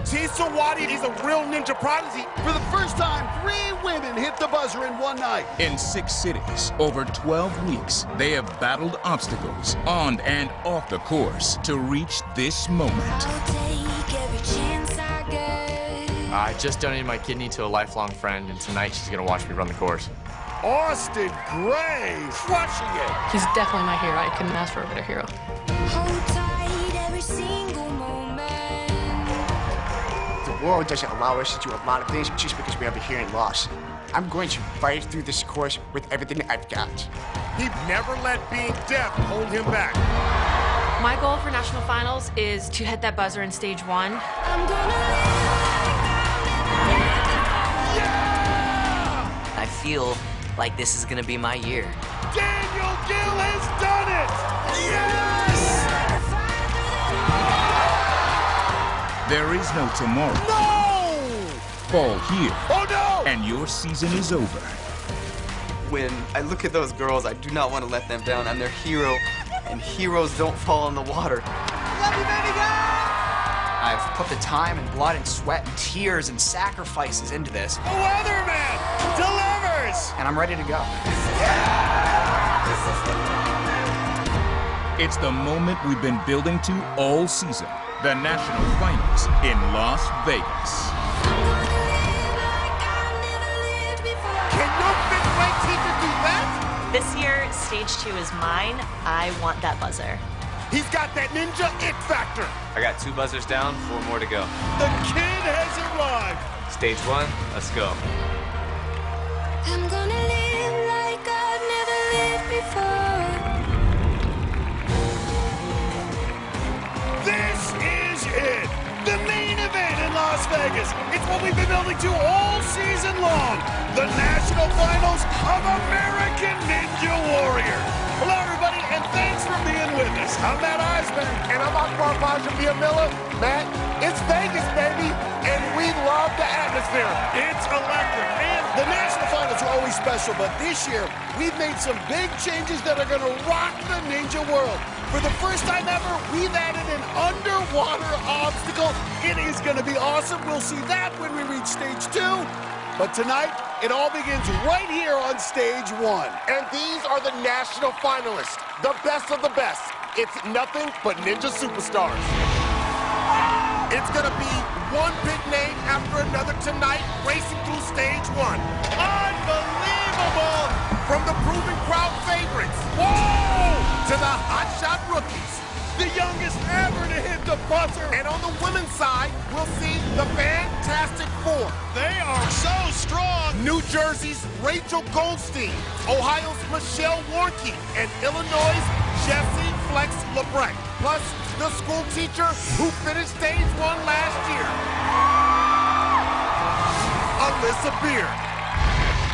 Sawadi is a real ninja prodigy. For the first time, 3 women hit the buzzer in one night. In 6 cities, over 12 weeks, they have battled obstacles on and off the course to reach this moment. I'll take every chance I get. I just donated my kidney to a lifelong friend, and tonight she's gonna watch me run the course. Austin Gray crushing it. He's definitely my hero. I couldn't ask for a better hero. Hold tight every single moment. The world doesn't allow us to do a lot of things just because we have a hearing loss. I'm going to fight through this course with everything I've got. He never let being deaf hold him back. My goal for national finals is to hit that buzzer in stage 1. I'm gonna live. I feel like this is gonna be my year. Daniel Gill has done it! Yes! There is no tomorrow. No! Fall here, Oh no! and your season is over. When I look at those girls, I do not want to let them down. I'm their hero, and heroes don't fall in the water. Love you, baby girl! I've put the time and blood and sweat and tears and sacrifices into this, The Weatherman delivers! and I'm ready to go. It's the moment we've been building to all season. The national finals in Las Vegas. Can no fifth grade teacher do that? This year, stage 2 is mine. I want that buzzer. He's got that ninja it factor. I got 2 buzzers down, 4 more to go. The kid has arrived. Stage 1, let's go. I'm gonna live like I've never lived before. This is it. The main event in Las Vegas. It's what we've been building to all season long. The national finals of American Ninja Warrior. Hello, everybody, and thanks for being with us. I'm Matt Eisman, and I'm Akbar Pasha Miller. Matt, it's Vegas, baby, and we love the atmosphere. It's electric, and the national finals are always special, but this year, we've made some big changes that are going to rock the ninja world. For the first time ever, we've added an underwater obstacle. It is going to be awesome. We'll see that when we reach stage 2. But tonight, it all begins right here on stage 1. And these are the national finalists, the best of the best. It's nothing but ninja superstars. It's gonna be one big name after another tonight, racing through stage 1. Unbelievable! From the proven crowd favorites, whoa, to the hotshot rookies. The youngest ever to hit the buzzer. And on the women's side, we'll see the Fantastic Four. They are so strong. New Jersey's Rachel Goldstein, Ohio's Michelle Warnke, and Illinois' Jessie Flex LeBrecht. Plus, the school teacher who finished stage 1 last year, Alyssa Beard.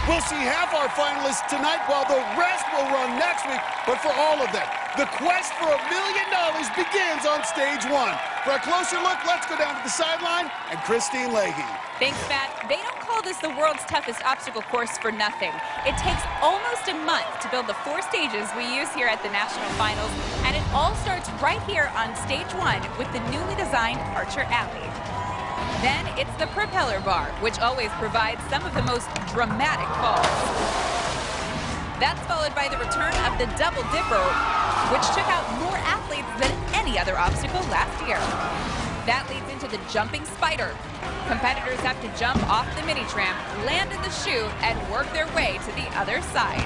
We'll see half our finalists tonight while the rest will run next week. But for all of them, the quest for $1 million begins on stage 1. For a closer look, let's go down to the sideline and Christine Leahy. Thanks, Matt. They don't call this the world's toughest obstacle course for nothing. It takes almost a month to build the 4 stages we use here at the National Finals, and it all starts right here on stage 1 with the newly designed Archer Alley. Then it's the propeller bar, which always provides some of the most dramatic falls. That's followed by the return of the Double Dipper, which took out more athletes than any other obstacle last year. That leads into the jumping spider. Competitors have to jump off the mini tramp, land in the chute, and work their way to the other side.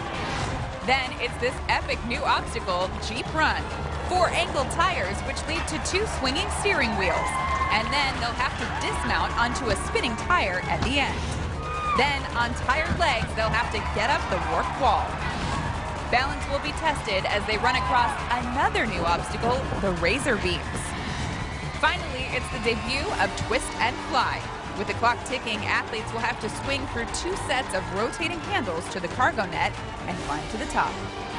Then it's this epic new obstacle, Jeep Run. 4 angled tires, which lead to 2 swinging steering wheels. And then they'll have to dismount onto a spinning tire at the end. Then, on tired legs, they'll have to get up the warped wall. Balance will be tested as they run across another new obstacle, the razor beams. Finally, it's the debut of Twist and Fly. With the clock ticking, athletes will have to swing through 2 sets of rotating handles to the cargo net and climb to the top.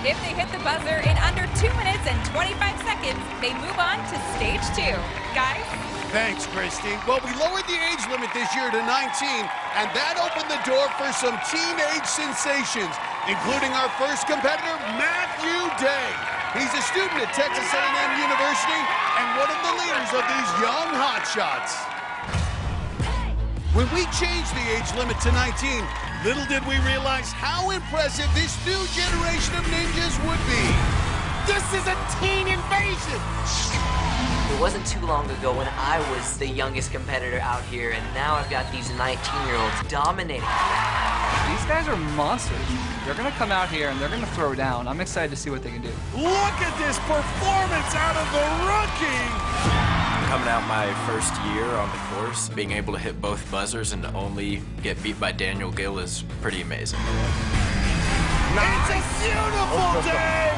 If they hit the buzzer in under 2 minutes and 25 seconds, they move on to stage 2. Guys? Thanks, Christine. Well, we lowered the age limit this year to 19, and that opened the door for some teenage sensations, including our first competitor, Matthew Day. He's a student at Texas A&M University and one of the leaders of these young hotshots. When we changed the age limit to 19, little did we realize how impressive this new generation of ninjas would be. This is a teen invasion! It wasn't too long ago when I was the youngest competitor out here, and now I've got these 19-year-olds dominating. These guys are monsters. They're gonna come out here and they're gonna throw down. I'm excited to see what they can do. Look at this performance out of the rookie! Coming out my first year on the course, being able to hit both buzzers and to only get beat by Daniel Gill is pretty amazing. It's a beautiful day!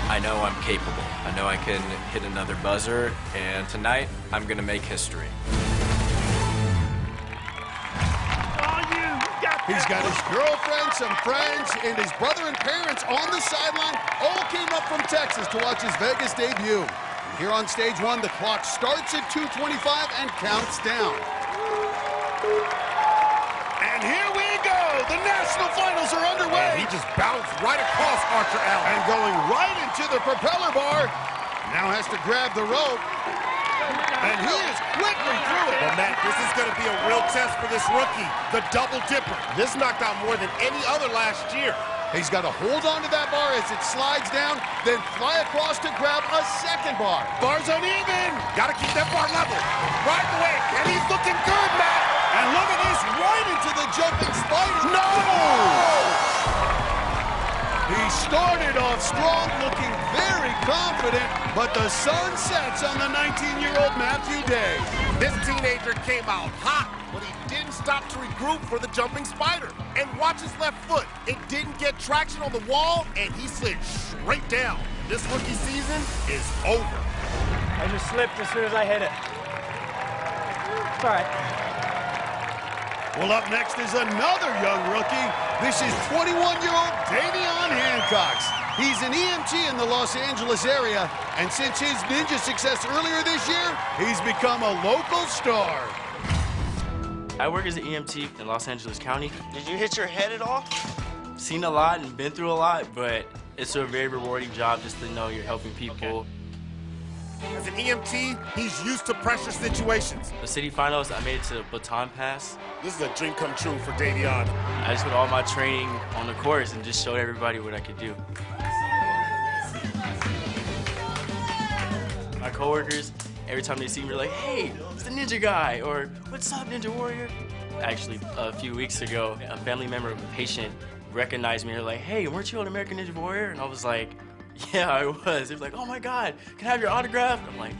I know I'm capable. I know I can hit another buzzer, and tonight I'm gonna make history. He's got his girlfriend, some friends, and his brother and parents on the sideline. All came up from Texas to watch his Vegas debut. Here on stage one, the clock starts at 2:25 and counts down. And here we go. The national finals are underway. And he just bounced right across Archer Allen. And going right into the propeller bar. Now has to grab the rope. And he is quickly through it. Well, Matt, this is going to be a real test for this rookie, the double dipper. This knocked out more than any other last year. He's got to hold on to that bar as it slides down, then fly across to grab a second bar. Bar's uneven. Got to keep that bar level. Right away, and he's looking good, Matt. And look at this, right into the jumping spider. No! He started off strong, looking very confident, but the sun sets on the 19-year-old Matthew Day. This teenager came out hot, but he didn't stop to regroup for the jumping spider. And watch his left foot. It didn't get traction on the wall, and he slid straight down. This rookie season is over. I just slipped as soon as I hit it. It's all right. Well, up next is another young rookie. This is 21-year-old Davion Hancox. He's an EMT in the Los Angeles area, and since his ninja success earlier this year, he's become a local star. I work as an EMT in Los Angeles County. Did you hit your head at all? Seen a lot and been through a lot, but it's a very rewarding job just to know you're helping people. Okay. As an EMT, he's used to pressure situations. The city finals, I made it to baton pass. This is a dream come true for Davion. I just put all my training on the course and just showed everybody what I could do. My coworkers, every time they see me, they're like, hey, it's the ninja guy, or what's up, Ninja Warrior? Actually, a few weeks ago, a family member of a patient recognized me. They're like, hey, weren't you an American Ninja Warrior? And I was like, yeah, I was. They were like, oh my God, can I have your autograph? I'm like,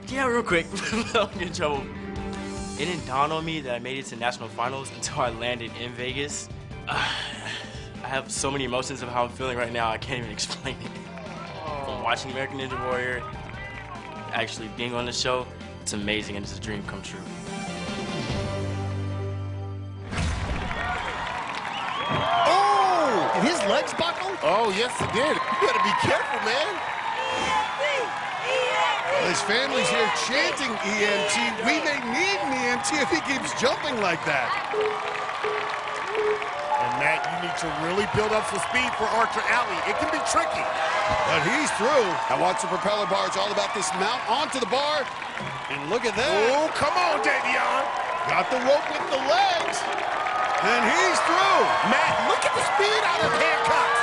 yeah, real quick. I'll get in trouble. It didn't dawn on me that I made it to national finals until I landed in Vegas. I have so many emotions of how I'm feeling right now, I can't even explain it. From watching American Ninja Warrior, actually being on the show, it's amazing and it's a dream come true. Oh! Did his legs buckle? Oh, yes, he did. You better be careful, man. Well, his family's here chanting EMT. We may need an EMT if he keeps jumping like that. And Matt, you need to really build up some speed for Archer Alley. It can be tricky. But he's through. Now watch the propeller bar. It's all about this mount onto the bar. And look at that. Oh, come on, Davion. Got the rope with the legs. And he's through. Matt, look at the speed out of Hancock.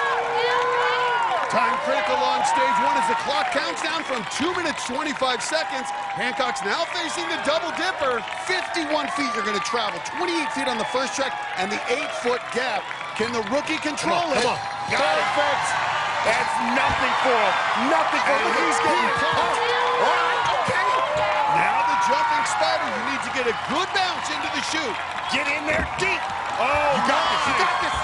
Time critical on stage one as the clock counts down from 2 minutes, 25 seconds. Hancock's now facing the double dipper. 51 feet you're going to travel. 28 feet on the first track and the 8-foot gap. Can the rookie control it? Come on. Perfect. That's nothing for him. Nothing for him. He's getting caught. All right, okay. Now the jumping spider. You need to get a good bounce into the chute. Get in there deep. Oh, you got this. You got this.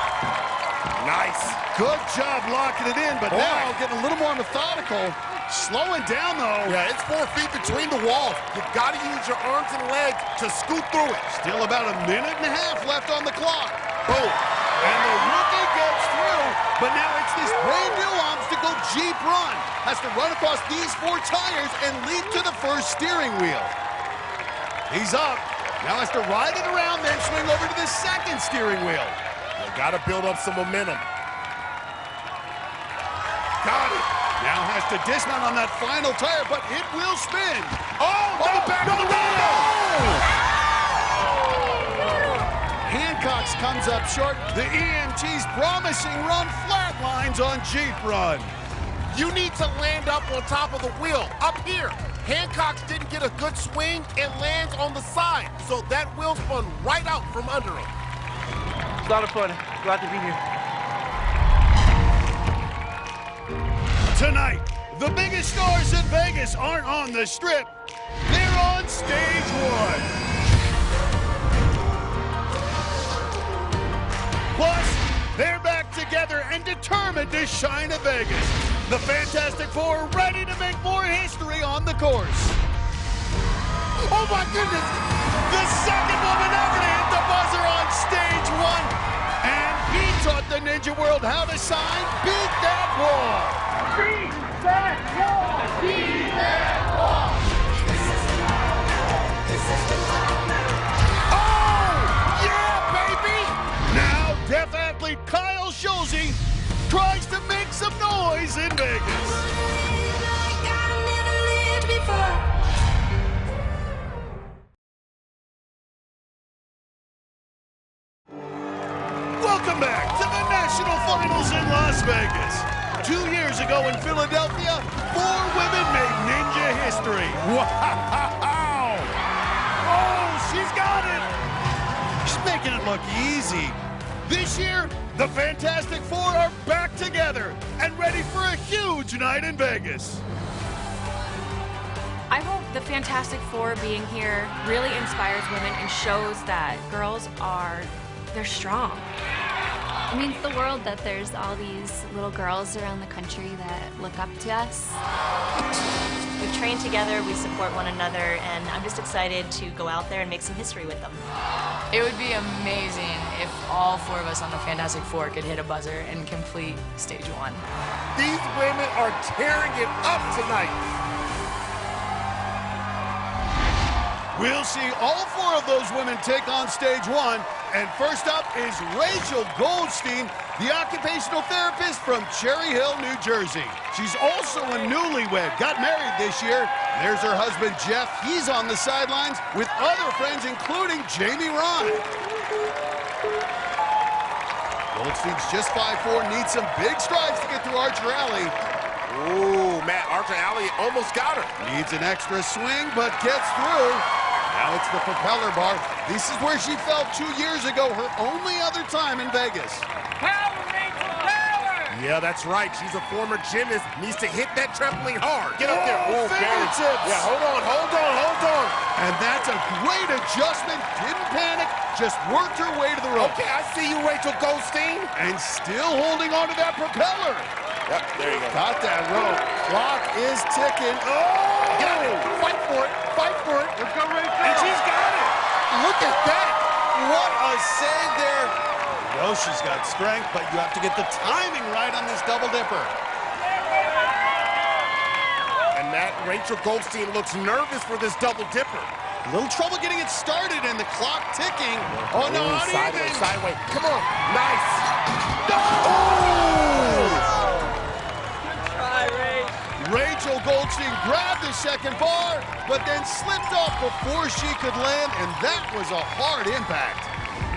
Nice. Good job locking it in, but now getting a little more methodical. Slowing down, though. Yeah, it's 4 feet between the walls. You've got to use your arms and legs to scoot through it. Still about a minute and a half left on the clock. Boom. And the rookie gets through, but now it's this brand new obstacle, Jeep Run. Has to run across these 4 tires and leap to the first steering wheel. He's up. Now has to ride it around, then swing over to the second steering wheel. You got to build up some momentum. Got it. Now has to dismount on that final tire, but it will spin. Oh, on the back of the window! Hancock's comes up short. The EMT's promising run flatlines on Jeep Run. You need to land up on top of the wheel, up here. Hancock's didn't get a good swing and lands on the side, so that wheel spun right out from under him. It's a lot of fun. Glad to be here. Tonight, the biggest stars in Vegas aren't on the strip. They're on stage one. Plus, they're back together and determined to shine at Vegas. The Fantastic Four ready to make more history on the course. Oh my goodness! The second woman ever to hit the buzzer on stage one. And he taught the Ninja World how to sign Beat That Wall. Beat that wall! Beat that wall! Oh! Yeah, baby! Now, deaf athlete Kyle Schulze tries to make some noise in Vegas. Welcome back to the National Finals in Las Vegas. 2 years ago in Philadelphia, 4 women made ninja history. Wow! Oh, she's got it! She's making it look easy. This year, the Fantastic Four are back together and ready for a huge night in Vegas. I hope the Fantastic Four being here really inspires women and shows that girls they're strong. It means the world that there's all these little girls around the country that look up to us. We train together, we support one another, and I'm just excited to go out there and make some history with them. It would be amazing if all 4 of us on the Fantastic Four could hit a buzzer and complete stage 1. These women are tearing it up tonight. We'll see all 4 of those women take on stage 1. And first up is Rachel Goldstein, the occupational therapist from Cherry Hill, New Jersey. She's also a newlywed, got married this year. There's her husband, Jeff. He's on the sidelines with other friends, including Jamie Ron. Goldstein's just 5'4", needs some big strides to get through Archer Alley. Ooh, Matt, Archer Alley almost got her. Needs an extra swing, but gets through. Now it's the propeller bar. This is where she fell 2 years ago, her only other time in Vegas. Power, Rachel, power! Yeah, that's right. She's a former gymnast. Needs to hit that trampoline hard. Get up there. Oh, fingertips. Yeah, hold on. And that's a great adjustment. Didn't panic, just worked her way to the rope. Okay, I see you, Rachel Goldstein. And still holding on to that propeller. Yep, there you go. Got that rope. Clock is ticking. Oh! Get out there. Fight for it. Let's go, Rachel. And she's got it. Look at that. What a save there. You know she's got strength, but you have to get the timing right on this double dipper. And that Rachel Goldstein looks nervous for this double dipper. A little trouble getting it started and the clock ticking. Oh, no, sideways. Come on. Nice. Rachel Goldstein grabbed the second bar, but then slipped off before she could land, and that was a hard impact.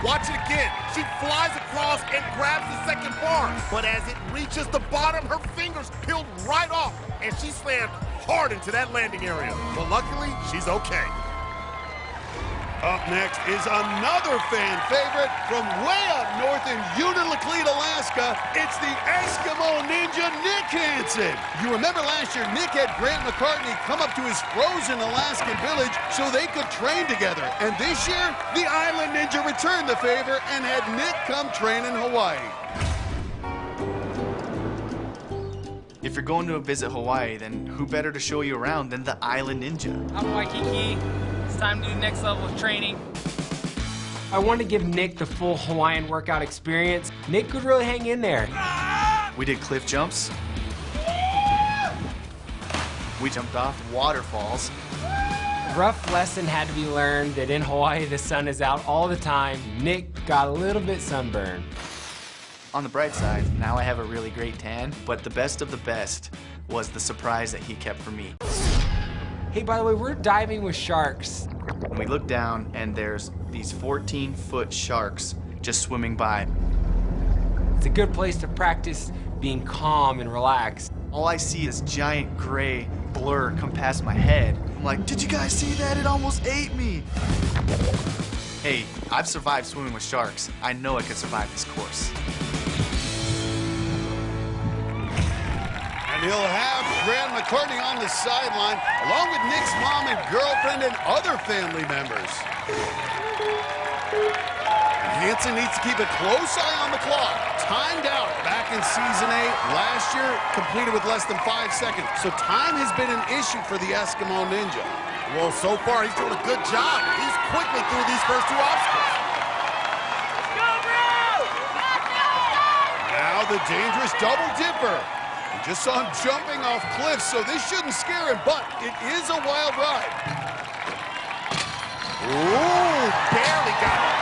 Watch it again. She flies across and grabs the second bar, but as it reaches the bottom, her fingers peeled right off, and she slammed hard into that landing area. But luckily, she's okay. Up next is another fan favorite from way up north in Unalakleet, Alaska. It's the Eskimo Ninja, Nick Hansen. You remember last year, Nick had Grant McCartney come up to his frozen Alaskan village so they could train together. And this year, the Island Ninja returned the favor and had Nick come train in Hawaii. If you're going to visit Hawaii, then who better to show you around than the Island Ninja? I'm Waikiki. It's time to do the next level of training. I want to give Nick the full Hawaiian workout experience. Nick could really hang in there. We did cliff jumps. We jumped off waterfalls. Rough lesson had to be learned that in Hawaii the sun is out all the time. Nick got a little bit sunburned. On the bright side, now I have a really great tan, but the best of the best was the surprise that he kept for me. Hey, by the way, we're diving with sharks. And we look down and there's these 14-foot sharks just swimming by. It's a good place to practice being calm and relaxed. All I see is giant gray blur come past my head. I'm like, did you guys see that? It almost ate me. Hey, I've survived swimming with sharks. I know I could survive this course. And he'll have Grant McCartney on the sideline, along with Nick's mom and girlfriend and other family members. Hansen needs to keep a close eye on the clock. Timed out back in Season 8 last year, completed with less than 5 seconds. So time has been an issue for the Eskimo Ninja. Well, so far, he's doing a good job. He's quickly through these first 2 obstacles. Now the dangerous double dipper. We just saw him jumping off cliffs, so this shouldn't scare him, but it is a wild ride. Ooh, barely got it.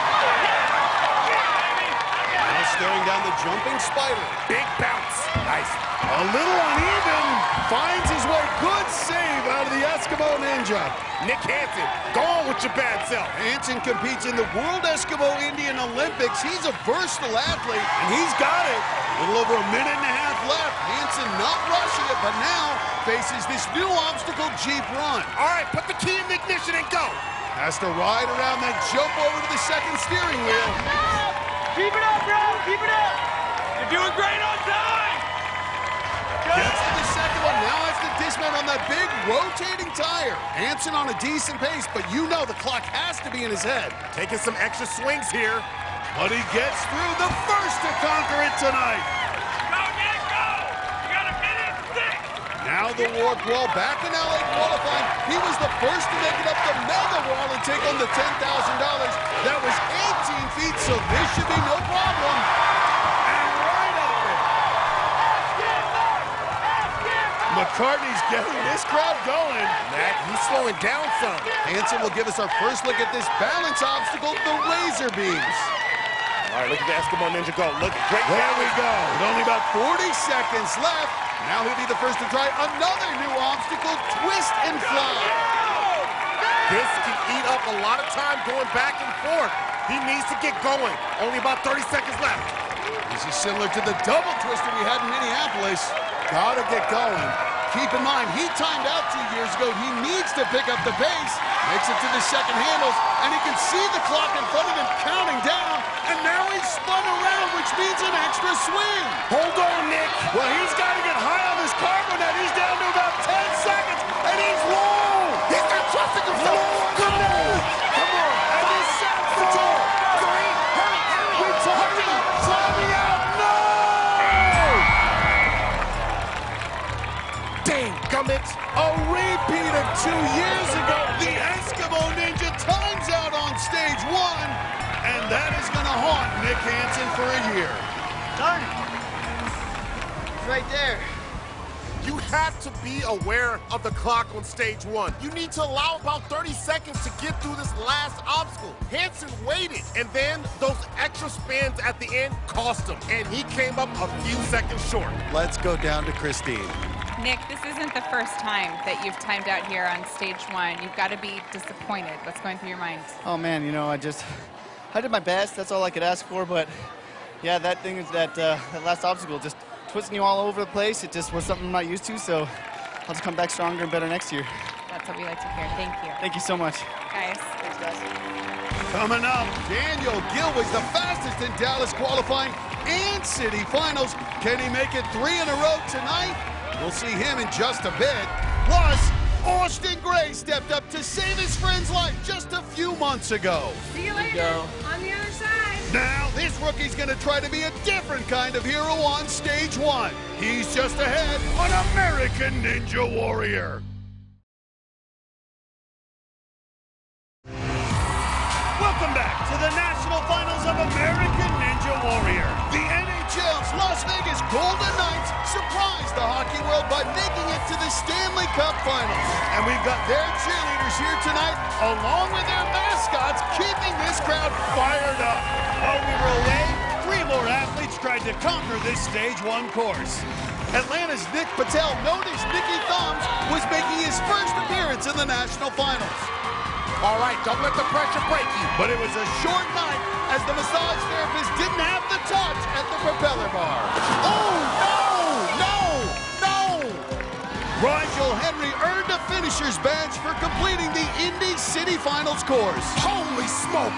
Staring down the jumping spider. Big bounce. Nice. A little uneven. Finds his way. Good save out of the Eskimo Ninja. Nick Hansen, go on with your bad self. Hansen competes in the World Eskimo Indian Olympics. He's a versatile athlete, and he's got it. A little over a minute and a half left. Hansen not rushing it, but now faces this new obstacle, Jeep Run. All right, put the key in the ignition and go. Has to ride around, then jump over to the second steering wheel. Keep it up, bro! Keep it up! You're doing great on time! Gets to the second one, now has to dismount on that big rotating tire. Hansen on a decent pace, but you know the clock has to be in his head. Taking some extra swings here. But he gets through, the first to conquer it tonight. Go, Nick, go! You got a minute 6! Now the warp wall back in LA qualifying. He was the first to make it up the mega wall and take on the $10,000. That was 18 feet, so this should be no problem. And right up it. McCartney's getting this crowd going. Matt, he's slowing down some. Hansen will give us our first look at this balance obstacle, the razor beams. All right, look at the Eskimo Ninja go. Look, great. There we go. With only about 40 seconds left. Now he'll be the first to try another new obstacle, twist and fly. This can eat up a lot of time going back and forth. He needs to get going. Only about 30 seconds left. This is similar to the double twister we had in Minneapolis. Gotta get going. Keep in mind, he timed out 2 years ago. He needs to pick up the pace. Makes it to the second handles, and he can see the clock in front of him counting down. And now he's spun around, which means an extra swing. Hold on, Nick. Well, he's got to get high on this cargo net. He's down to about 10 seconds, and he's low. He's not trusting himself. Come on. And he's set for 2, 3. Hurry. We talked about climbing out. No! Dang, gummit. A repeat of 2 years ago. The Eskimo Ninja times out on stage 1. And that is going to haunt Nick Hansen for a year. Darn it. It's right there. You have to be aware of the clock on stage 1. You need to allow about 30 seconds to get through this last obstacle. Hansen waited, and then those extra spins at the end cost him, and he came up a few seconds short. Let's go down to Christine. Nick, this isn't the first time that you've timed out here on stage 1. You've got to be disappointed. What's going through your mind? Oh man, you know, I did my best. That's all I could ask for. But yeah, that last obstacle, just twisting you all over the place. It just was something I'm not used to. So I'll just come back stronger and better next year. That's what we like to hear. Thank you. Thank you so much. Guys. Thanks, guys. Coming up, Daniel Gill was the fastest in Dallas qualifying and city finals. Can he make it 3 in a row tonight? We'll see him in just a bit. Plus, Austin Gray stepped up to save his friend's life just a few months ago. See you later. On the other side. Now, this rookie's going to try to be a different kind of hero on stage 1. He's just ahead on American Ninja Warrior. Welcome back to the National Finals of American Ninja Warrior. The NHL's Las Vegas Golden Knights surprised the hockey world by making it to the Stanley Cup Finals. And we've got their cheerleaders here tonight, along with their mascots, keeping this crowd fired up. While we were away, 3 more athletes tried to conquer this stage 1 course. Atlanta's Nick Patel, known as Nicky Thumbs, was making his first appearance in the National Finals. All right, don't let the pressure break you. But it was a short night as the massage therapist didn't have the touch at the propeller bar. Oh, no! Rigel Henry earned a finisher's badge for completing the Indy City Finals course. Holy smoke!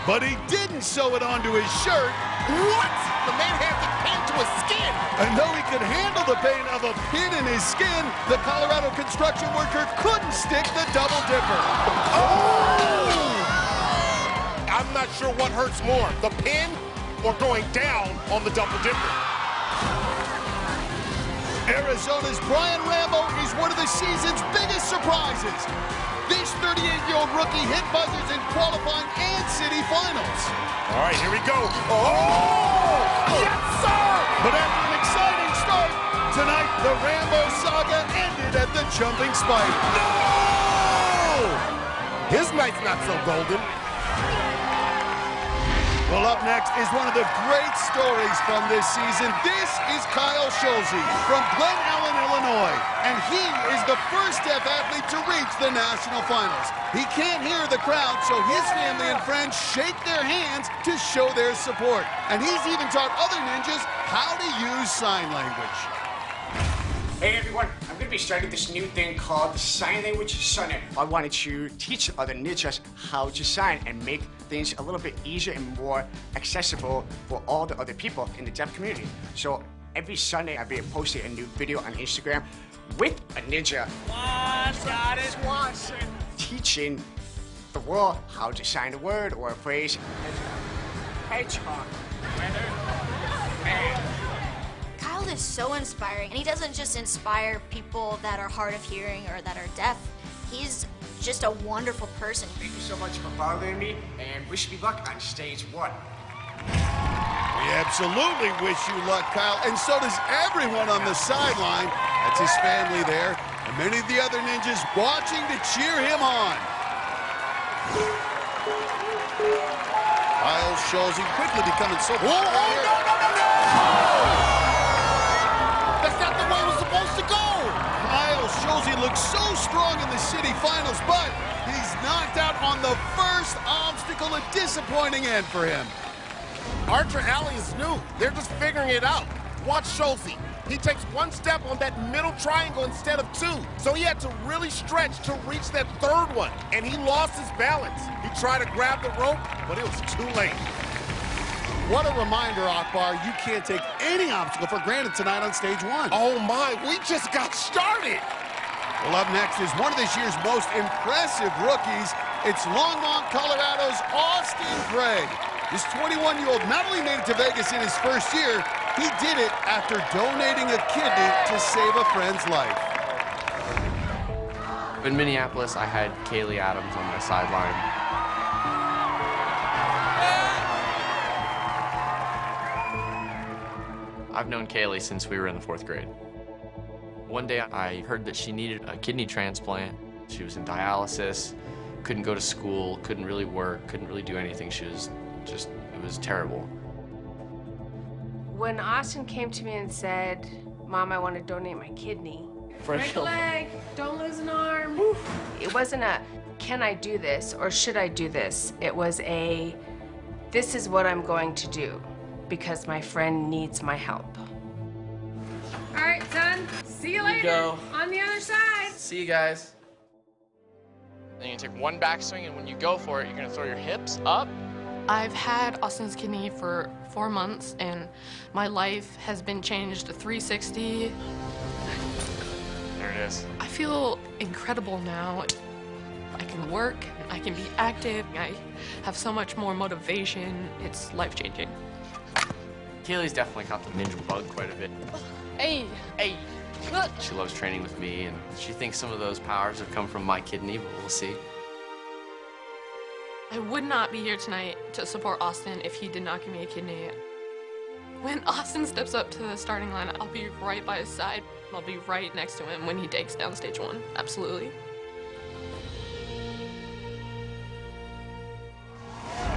But he didn't sew it onto his shirt. What? The man had the pain to his skin. And though he could handle the pain of a pin in his skin, the Colorado construction worker couldn't stick the double dipper. Oh! I'm not sure what hurts more, the pin or going down on the double dipper. Arizona's Brian Rambo is one of the season's biggest surprises. This 38-year-old rookie hit buzzers in qualifying and city finals. All right, here we go. Oh! Yes, sir! But after an exciting start, tonight the Rambo saga ended at the jumping spider. No! His night's not so golden. Well, up next is one of the great stories from this season. This is Kyle Schulze from Glen Ellen, Illinois. And he is the first deaf athlete to reach the national finals. He can't hear the crowd, so his family and friends shake their hands to show their support. And he's even taught other ninjas how to use sign language. Hey everyone, I'm going to be starting this new thing called the Sign Language Center. I wanted to teach other ninjas how to sign and make things a little bit easier and more accessible for all the other people in the deaf community. So every Sunday I'll be posting a new video on Instagram with a ninja. Teaching the world how to sign a word or a phrase. Hedgehog. Kyle is so inspiring, and he doesn't just inspire people that are hard of hearing or that are deaf. He's just a wonderful person. Thank you so much for following me, and wish me luck on stage 1. We absolutely wish you luck, Kyle, and so does everyone on the sideline. That's his family there, and many of the other ninjas watching to cheer him on. Kyle Schulze quickly becoming so popular here. That's not the way it was supposed to go. Kyle Schulze looks so strong in the city finals, but he's knocked out on the first obstacle. A disappointing end for him. Archer Alley is new. They're just figuring it out. Watch Schulze. He takes one step on that middle triangle instead of 2. So he had to really stretch to reach that third one. And he lost his balance. He tried to grab the rope, but it was too late. What a reminder, Akbar. You can't take any obstacle for granted tonight on stage 1. Oh my, we just got started. Well, up next is one of this year's most impressive rookies. It's Longmont, Colorado's Austin Gray. This 21-year-old not only made it to Vegas in his first year, he did it after donating a kidney to save a friend's life. In Minneapolis, I had Kaylee Adams on my sideline. I've known Kaylee since we were in the 4th grade. One day I heard that she needed a kidney transplant. She was in dialysis, couldn't go to school, couldn't really work, couldn't really do anything. She was just, it was terrible. When Austin came to me and said, Mom, I want to donate my kidney. Break a leg, don't lose an arm. It wasn't a, can I do this or should I do this? It was a, this is what I'm going to do because my friend needs my help. All right, son, see you later. Go. On the other side. See you guys. Then you take one backswing, and when you go for it, you're gonna throw your hips up. I've had Austin's kidney for 4 months, and my life has been changed to 360. There it is. I feel incredible now. I can work, I can be active, I have so much more motivation. It's life-changing. Kaylee's definitely caught the ninja bug quite a bit. Hey, hey. She loves training with me, and she thinks some of those powers have come from my kidney, but we'll see. I would not be here tonight to support Austin if he did not give me a kidney. When Austin steps up to the starting line, I'll be right by his side. I'll be right next to him when he takes down stage 1. Absolutely.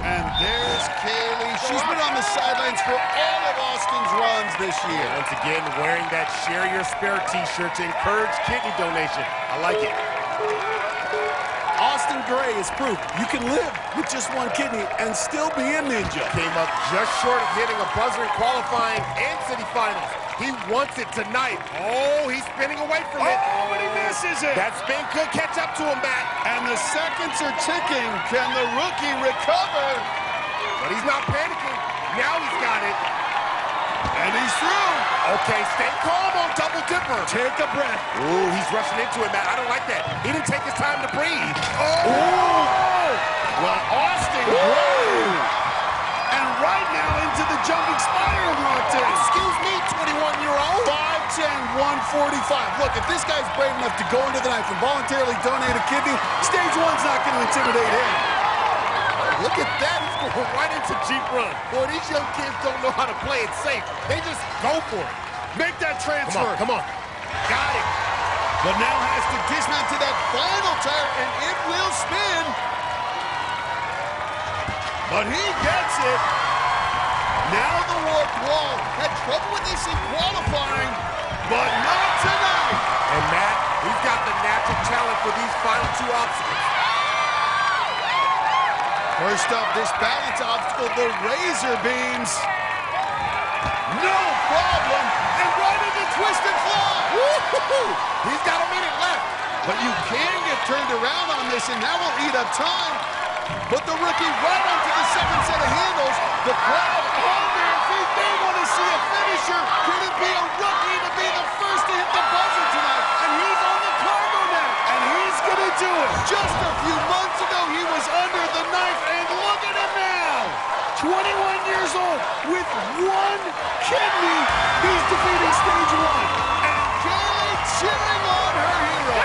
And there's Kaylee. She's been on the sidelines for all of Austin's runs this year. Once again, wearing that Share Your Spirit t-shirt to encourage kidney donation. I like it. Austin Austin Gray is proof you can live with just one kidney and still be a ninja. Came up just short of hitting a buzzer in qualifying and city finals. He wants it tonight. Oh, he's spinning away from it. Oh, but he misses it. That spin could catch up to him, Matt. And the seconds are ticking. Can the rookie recover? But he's not panicking. Now he's got it. And he's through. Okay, stay calm on double dipper. Take a breath. Ooh, he's rushing into it, Matt. I don't like that. He didn't take his time to breathe. Oh! Well, Austin Gray. And right now into the jumping spider of Martin. Excuse me, 21-year-old. 5'10", 145. Look, if this guy's brave enough to go into the knife and voluntarily donate a kidney, stage one's not going to intimidate him. Look at that. He's going right into Jeep Run. Boy, these young kids don't know how to play it safe. They just go for it. Make that transfer. Come on. Got it. But now has to dismount to that final tire, and it will spin. But he gets it. Now the warped wall. Had trouble with this in qualifying, but not tonight. And Matt, he's got the natural talent for these final two obstacles. First up, this balance obstacle, the razor beams. No problem. And right into twist and fly. Woo-hoo-hoo. He's got a minute left. But you can get turned around on this, and that will eat up time. But the rookie right onto the second set of handles. The crowd on their feet. They want to see a finisher. Could it be a rookie to be the first to hit the buzzer tonight? And he's on the cargo net. And he's going to do it. Just a few months ago, he was under the knife. And look at him now. 21 years old with one kidney. He's defeating stage one. And Kaylee cheering on her hero.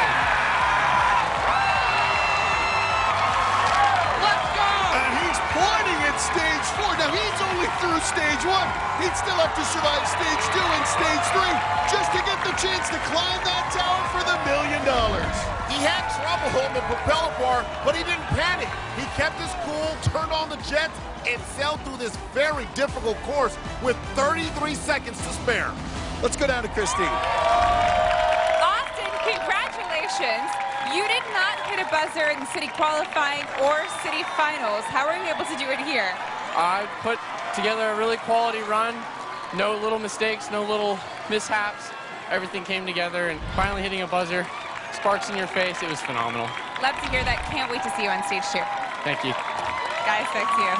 Let's go! And he's pointing at stage four. Now, he's only through stage one. He'd still have to survive stage two and stage three just to get the chance to climb that tower for the $1 million. He had trouble holding the propeller bar, but he didn't panic. He kept his cool, turned on the jets, and sailed through this very difficult course with 33 seconds to spare. Let's go down to Christine. Austin, congratulations. You did not hit a buzzer in city qualifying or city finals. How were you able to do it here? I put together a really quality run. No little mistakes, no little mishaps. Everything came together, and finally hitting a buzzer, sparks in your face, it was phenomenal. Love to hear that. Can't wait to see you on stage two. Thank you. Guys, back to you.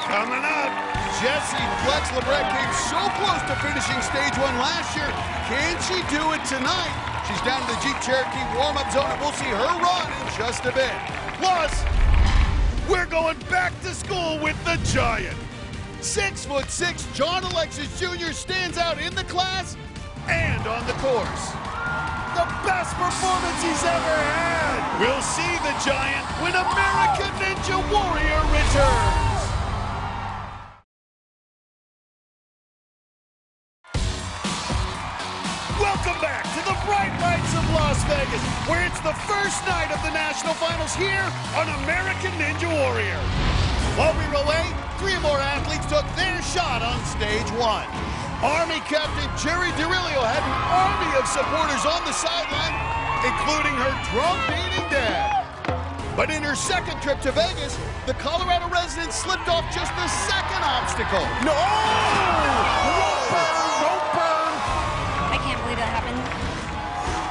Coming up, Jessie Flex Lebret came so close to finishing stage one last year. Can she do it tonight? She's down in the Jeep Cherokee warm-up zone, and we'll see her run in just a bit. plus, we're going back to school with the Giant. 6'6", John Alexis Jr. stands out in the class And on the course. The best performance he's ever had. We'll see the Giant when American Ninja Warrior returns. Welcome back to the bright lights of Las Vegas, where it's the first night of the National Finals here on American Ninja Warrior. While we were away, 3 more athletes took their shot on stage one. Army Captain Jerry DeRilio had an army of supporters on the sideline, including her drum-beating dad. But in her second trip to Vegas, the Colorado resident slipped off just the second obstacle. No! Rope burn! I can't believe that happened.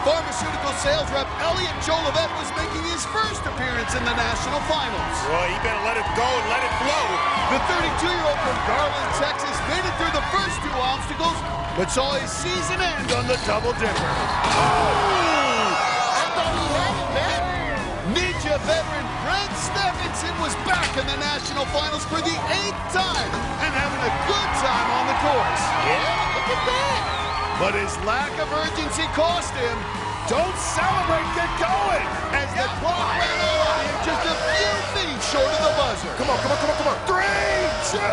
Pharmaceutical sales rep Elliot Jolivet was making his first appearance in the national finals. Well, you better let it go and let it flow. The 32-year-old from Garland, Texas, made it through the first 2 obstacles, but saw his season end on the double dipper. Oh! I thought he had it, man. Ninja veteran Brent Stephenson was back in the national finals for the 8th time and having a good time on the course. Yeah, look at that. But his lack of urgency cost him. Don't celebrate, get going! As the clock ran out, just a few feet short of the buzzer. Come on, come on, come on, come on. 3, 2, 1!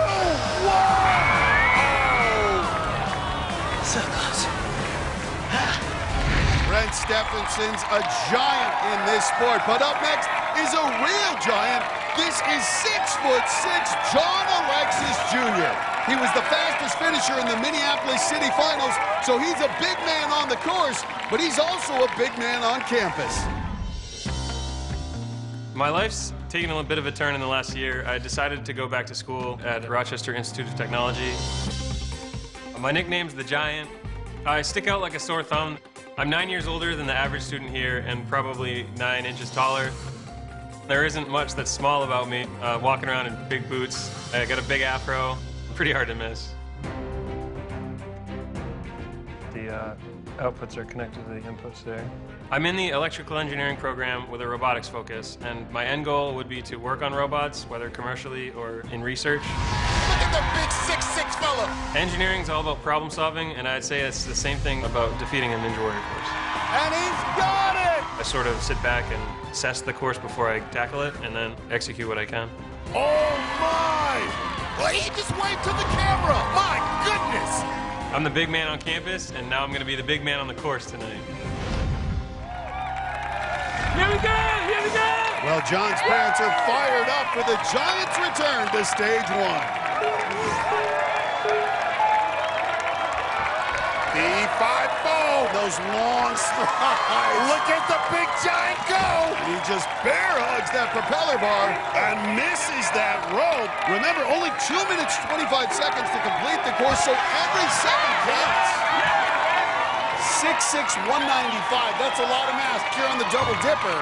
So close. Brent Stephenson's a giant in this sport, but up next is a real giant. This is 6'6" John Alexis Jr. He was the fastest finisher in the Minneapolis City Finals, so he's a big man on the course, but he's also a big man on campus. My life's taken a bit of a turn in the last year. I decided to go back to school at Rochester Institute of Technology. My nickname's the Giant. I stick out like a sore thumb. I'm 9 years older than the average student here and probably 9 inches taller. There isn't much that's small about me. Walking around in big boots. I got a big afro. Pretty hard to miss. The outputs are connected to the inputs there. I'm in the electrical engineering program with a robotics focus, and my end goal would be to work on robots, whether commercially or in research. Look at the big 6'6" fella. Engineering's all about problem solving, and I'd say it's the same thing about defeating a Ninja Warrior course. And he's got it! I sort of sit back and assess the course before I tackle it, and then execute what I can. Oh my! Well, he just waved to the camera. My goodness! I'm the big man on campus, and now I'm going to be the big man on the course tonight. Here we go! Here we go! Well, John's parents are fired up for the Giants' return to stage 1. The 5-4, those long strides. Look at the big Giant go! He just bear hugs that propeller bar and misses that rope. Remember, only 2 minutes, 25 seconds to complete the course, so every second counts. 6'6", 195. That's a lot of mass here on the double dipper.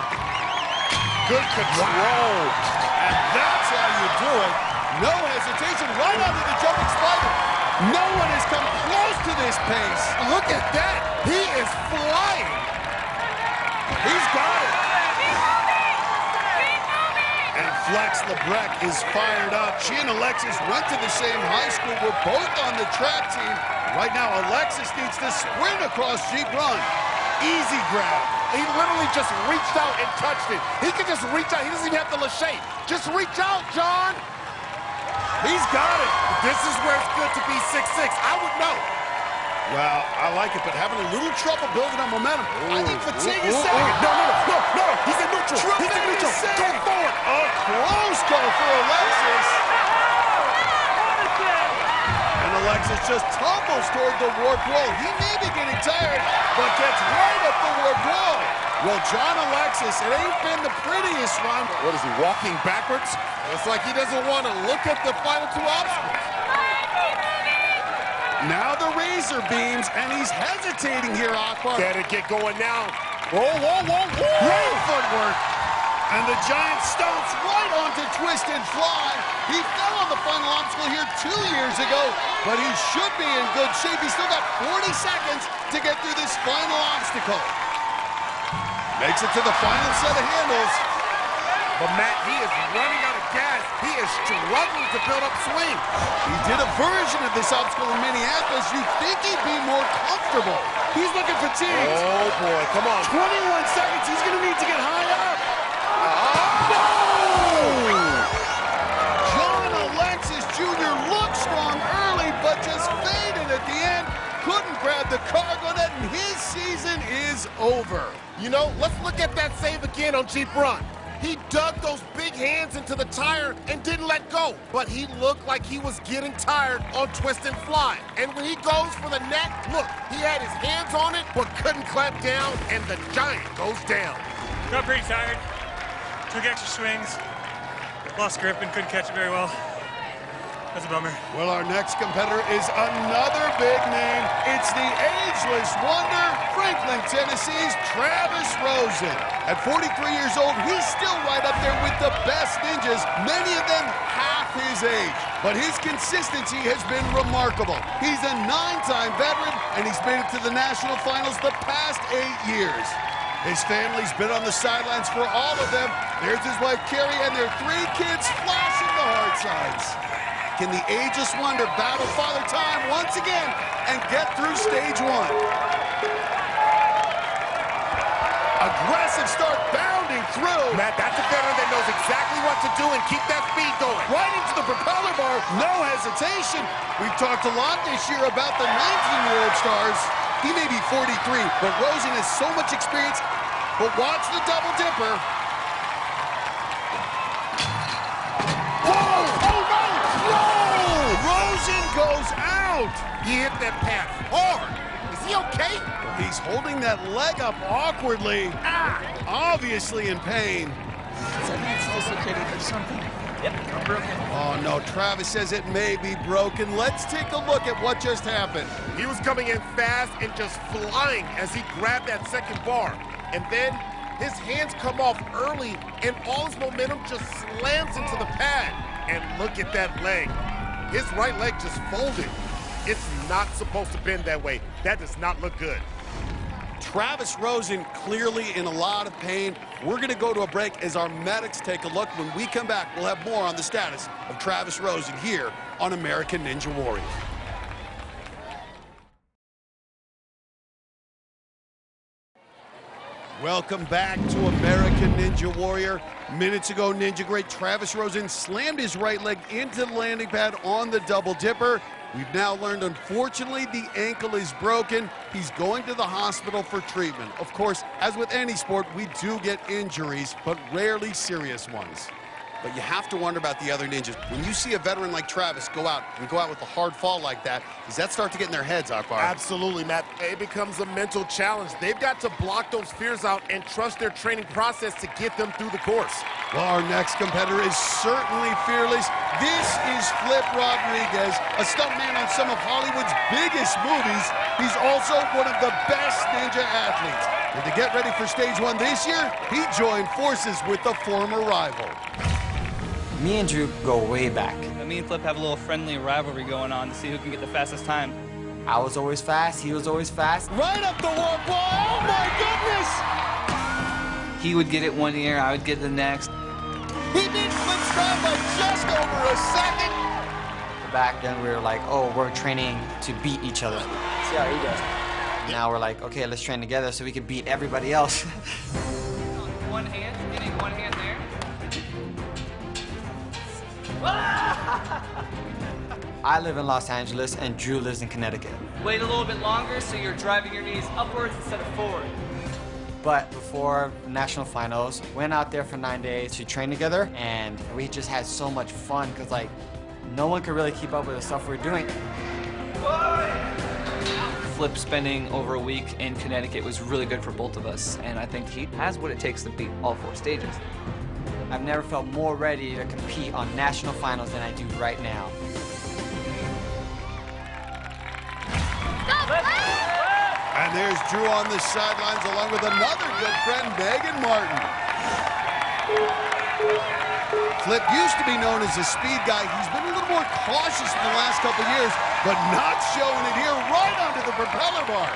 Good control. And that's how you do it. No hesitation, right onto the jumping spider. No one has come close to this pace. Look at that. He is flying. He's got it. And Flex Lebrecht is fired up. She and Alexis went to the same high school. We're both on the track team. Right now, Alexis needs to sprint across Jeep Run. Easy grab. He literally just reached out and touched it. He can just reach out. He doesn't even have to lachey. Just reach out, John. He's got it. This is where it's good to be 6'6". I would know. Well, I like it, but having a little trouble building on momentum. I think fatigue is saying it. No. He's in neutral. He's in neutral. Go forward. A close call for Alexis. And Alexis just tumbles toward the warped wall. He may be getting tired, but gets right up the warped wall. Well, John Alexis, it ain't been the prettiest run. What is he, walking backwards? It's like he doesn't want to look at the final 2 obstacles. Now the razor beams, and he's hesitating here, Akbar. Better get going now. Whoa. Great footwork. And the Giant stomps right onto Twist and Fly. He fell on the final obstacle here 2 years ago, but he should be in good shape. He's still got 40 seconds to get through this final obstacle. Makes it to the final set of handles. But Matt, he is running out of gas. He is struggling to build up swing. He did a version of this obstacle in Minneapolis. You'd think he'd be more comfortable. He's looking fatigued. Oh, boy, come on. 21 seconds. He's going to need to get high up. John Alexis Jr. looked strong early, but just faded at the end. Couldn't grab the cargo net, and his season is over. You know, let's look at that save again on Jeep Run. He dug those big hands into the tire and didn't let go. But he looked like he was getting tired on Twist and Fly. And when he goes for the net, look, he had his hands on it, but couldn't clamp down, and the Giant goes down. Got pretty tired. Took extra swings. Lost grip and couldn't catch it very well. That's a bummer. Well, our next competitor is another big name. It's the ageless wonder, Franklin, Tennessee's Travis Rosen. At 43 years old, he's still right up there with the best ninjas, many of them half his age. But his consistency has been remarkable. He's a 9-time veteran, and he's made it to the national finals the past 8 years. His family's been on the sidelines for all of them. There's his wife, Carrie, and their 3 kids flashing the hard sides. Can the ageless wonder battle Father Time once again and get through stage 1? Aggressive start, bounding through. Matt, that's a veteran that knows exactly what to do and keep that speed going. Right into the propeller bar, no hesitation. We've talked a lot this year about the 19-year-old stars. He may be 43, but Rosen has so much experience. But watch the double dipper. Rosen goes out. He hit that pass hard. Is he okay? He's holding that leg up awkwardly. Obviously in pain. It's dislocated or something. Yep, I'm broken. Oh, no, Travis says it may be broken. Let's take a look at what just happened. He was coming in fast and just flying as he grabbed that second bar. And then his hands come off early, and all his momentum just slams into the pad. And look at that leg. His right leg just folded. It's not supposed to bend that way. That does not look good. Travis Rosen clearly in a lot of pain. We're going to go to a break as our medics take a look. When we come back, we'll have more on the status of Travis Rosen here on American Ninja Warrior. Welcome back to American Ninja Warrior. Minutes ago, Ninja great Travis Rosen slammed his right leg into the landing pad on the double dipper. We've now learned, unfortunately, the ankle is broken. He's going to the hospital for treatment. Of course, as with any sport, we do get injuries, but rarely serious ones. But you have to wonder about the other ninjas. When you see a veteran like Travis go out with a hard fall like that, does that start to get in their heads, Akbar? Absolutely, Matt. It becomes a mental challenge. They've got to block those fears out and trust their training process to get them through the course. Well, our next competitor is certainly fearless. This is Flip Rodriguez, a stuntman on some of Hollywood's biggest movies. He's also one of the best ninja athletes. And to get ready for stage 1 this year, he joined forces with the former rival. Me and Drew go way back. Me and Flip have a little friendly rivalry going on to see who can get the fastest time. I was always fast, he was always fast. Right up the warp wall, oh my goodness! He would get it one year, I would get it the next. He beat Flip's time by just over a second. Back then we were like, oh, we're training to beat each other. See how he does. Now we're like, okay, let's train together so we can beat everybody else. One hand, getting one hand there. I live in Los Angeles and Drew lives in Connecticut. Wait a little bit longer so you're driving your knees upwards instead of forward. But before national finals, went out there for 9 days to train together, and we just had so much fun because like no one could really keep up with the stuff we're doing. Flip spending over a week in Connecticut was really good for both of us, and I think he has what it takes to beat all 4 stages. I've never felt more ready to compete on national finals than I do right now. And there's Drew on the sidelines along with another good friend, Megan Martin. Flip used to be known as a speed guy. He's been a little more cautious in the last couple years, but not showing it here right under the propeller bar.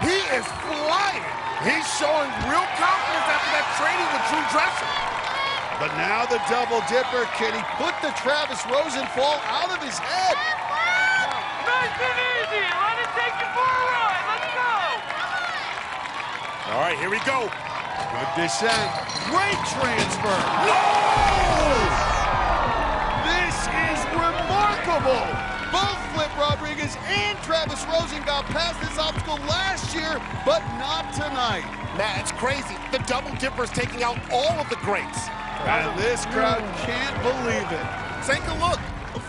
He is flying. He's showing real confidence after that training with Drew Dresser. But now the double dipper, can he put the Travis Rosen fall out of his head? Nice and easy. Let it take you for a ride. Let's go. All right, here we go. Good descent. Great transfer. No! This is remarkable. Both Flip Rodriguez and Travis Rosen got past this obstacle last year, but not tonight. Matt, it's crazy. The double dipper's taking out all of the greats. And this crowd can't believe it. Take a look.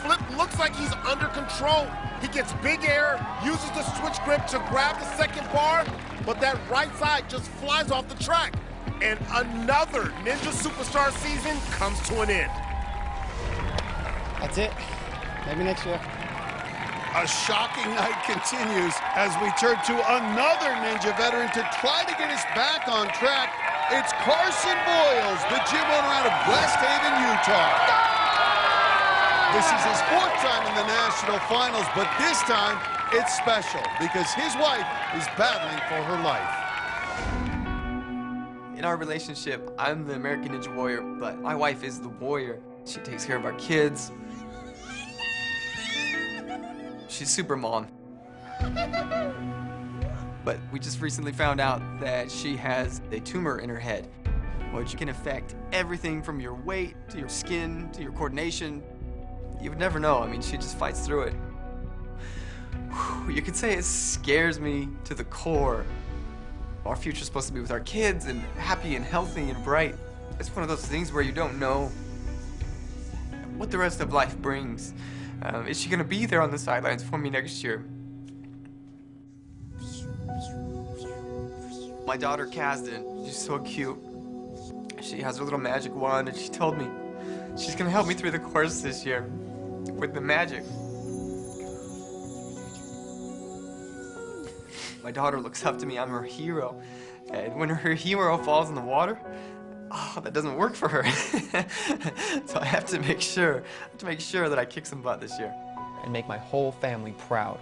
Flip looks like he's under control. He gets big air, uses the switch grip to grab the second bar, but that right side just flies off the track. And another Ninja Superstar season comes to an end. That's it. Maybe next year. A shocking night continues as we turn to another Ninja veteran to try to get us back on track. It's Carson Boyles, the gym owner out of West Haven, Utah. This is his 4th time in the national finals, but this time it's special because his wife is battling for her life. In our relationship, I'm the American Ninja Warrior, but my wife is the warrior. She takes care of our kids. She's super mom. But we just recently found out that she has a tumor in her head, which can affect everything from your weight to your skin to your coordination. You would never know. I mean, she just fights through it. You could say it scares me to the core. Our future's supposed to be with our kids and happy and healthy and bright. It's one of those things where you don't know what the rest of life brings. Is she gonna be there on the sidelines for me next year? My daughter, Kasdan, she's so cute. She has her little magic wand, and she told me she's gonna help me through the course this year with the magic. My daughter looks up to me. I'm her hero. And when her hero falls in the water, oh, that doesn't work for her. So I have to make sure that I kick some butt this year. And make my whole family proud.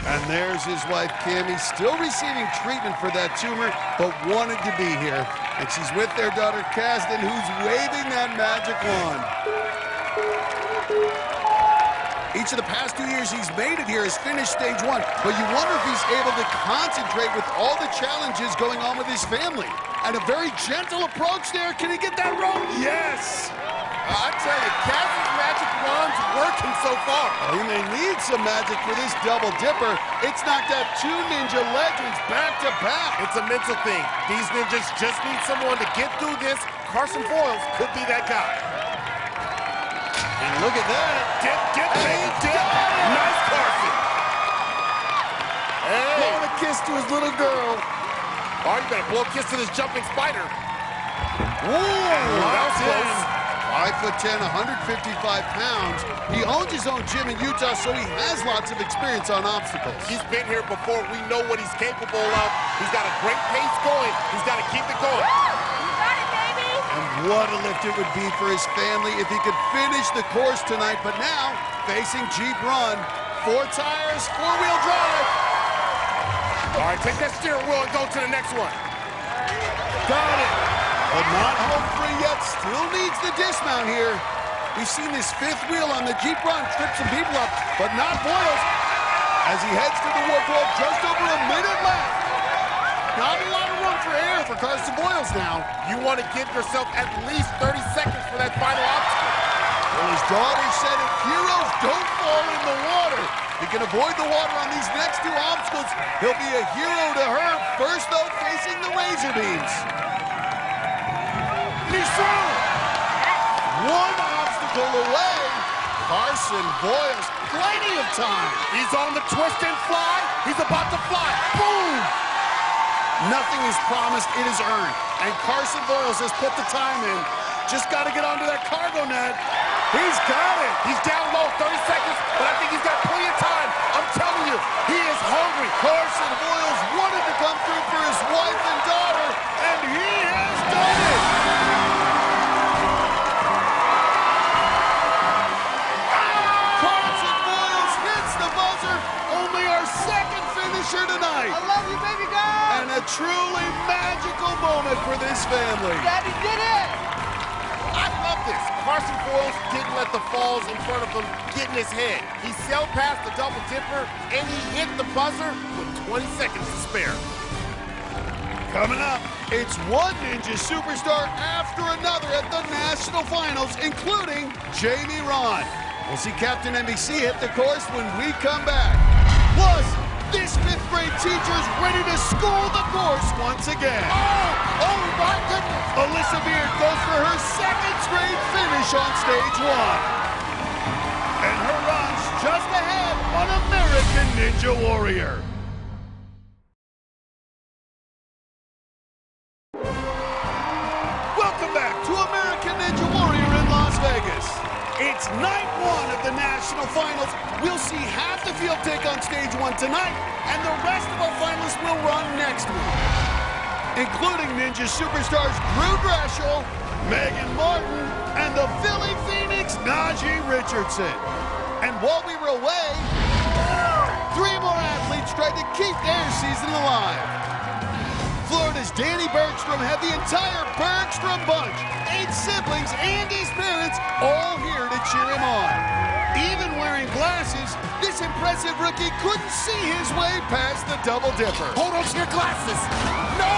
And there's his wife, Kim. He's still receiving treatment for that tumor, but wanted to be here. And she's with their daughter, Kasdan, who's waving that magic wand. Each of the past 2 years he's made it here has finished stage 1, but you wonder if he's able to concentrate with all the challenges going on with his family. And a very gentle approach there. Can he get that wrong? Yes! I tell you, Kasdan's magic wand's working so far. Well, he may need some magic for this double dipper. It's knocked out 2 ninja legends back to back. It's a mental thing. These ninjas just need someone to get through this. Carson Boyles could be that guy. And look at that. Dip, baby, dip. Nice Carson. Hey. Blowing a kiss to his little girl. Oh, you better blow a kiss to this jumping spider. Whoa, that was close. 5'10", 155 pounds. He owns his own gym in Utah, so he has lots of experience on obstacles. He's been here before. We know what he's capable of. He's got a great pace going. He's got to keep it going. You got it, baby. And what a lift it would be for his family if he could finish the course tonight. But now, facing Jeep Run, 4 tires, 4-wheel drive. All right, take that steering wheel and go to the next one. Got it. But not home free yet, still needs the dismount here. We've seen this 5th wheel on the Jeep Run trip some people up, but not Boyles. As he heads to the warp wall, just over a minute left. Not a lot of room for air for Carson Boyles now. You want to give yourself at least 30 seconds for that final obstacle. Well, his daughter said if heroes don't fall in the water, he can avoid the water on these next 2 obstacles. He'll be a hero to her. First, though, facing the razor beams. He's through! 1 obstacle away. Carson Boyles, plenty of time. He's on the twist and fly. He's about to fly. Boom! Nothing is promised, it is earned. And Carson Boyles has put the time in. Just got to get onto that cargo net. He's got it. He's down low, 30 seconds, but I think he's got plenty of time. I'm telling you, he is hungry. Carson Boyles wanted to come through for his wife and daughter, and he has done it. Carson Boyles hits the buzzer. Only our 2nd finisher tonight. I love you, baby girl. And a truly magical moment for this family. Daddy did it. I love this. Carson Boyles didn't let the falls in front of him get in his head. He sailed past the double dipper, and he hit the buzzer with 20 seconds to spare. Coming up, it's one ninja superstar after another at the national finals, including Jamie Ron. We'll see Captain NBC hit the course when we come back. Plus, this 5th grade teacher is ready to school the course once again. Oh my goodness! Alyssa Beard goes for her 2nd straight finish on stage 1. And her run's just ahead on American Ninja Warrior. Welcome back to American Ninja Warrior in Las Vegas. It's night 1 of the national finals. We'll see half the field take on stage 1 tonight, and the rest of our finalists will run next week, including Ninja superstars Drew Dreshel, Megan Martin, and the Philly Phoenix, Najee Richardson. And while we were away, 3 more athletes tried to keep their season alive. Florida's Danny Bergstrom had the entire Bergstrom bunch, 8 siblings and his parents, all here to cheer him on. Even wearing glasses, this impressive rookie couldn't see his way past the double dipper. Hold on to your glasses. No!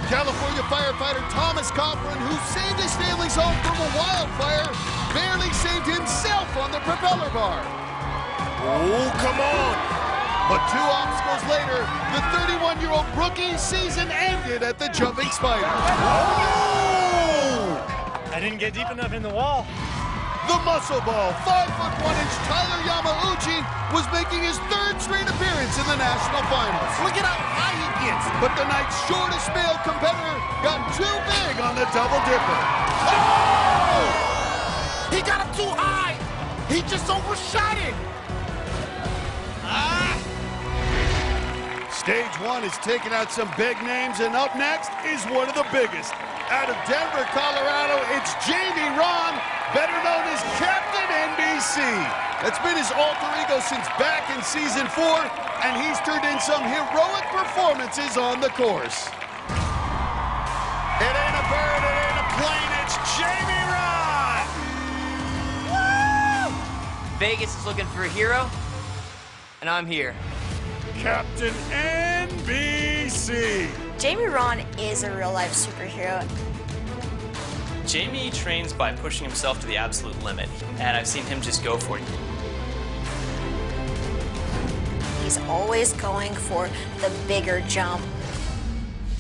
California firefighter Thomas Cochran, who saved his family's home from a wildfire, barely saved himself on the propeller bar. Oh, come on! But 2 obstacles later, the 31-year-old rookie's season ended at the jumping spider. Oh! I didn't get deep enough in the wall. The muscle ball, 5'1" Tyler Yamauchi was making his 3rd straight appearance in the national finals. Look at how high high he gets. But the night's shortest male competitor got too big on the double dipper. Oh! He got him too high. He just overshot it. Stage 1 is taking out some big names, and up next is one of the biggest. Out of Denver, Colorado, it's Jamie Ron, better known as Captain NBC. That's been his alter ego since back in season 4, and he's turned in some heroic performances on the course. It ain't a bird, it ain't a plane, it's Jamie Ron! Woo! Vegas is looking for a hero, and I'm here. Captain NBC. Jamie Ron is a real-life superhero. Jamie trains by pushing himself to the absolute limit, and I've seen him just go for it. He's always going for the bigger jump,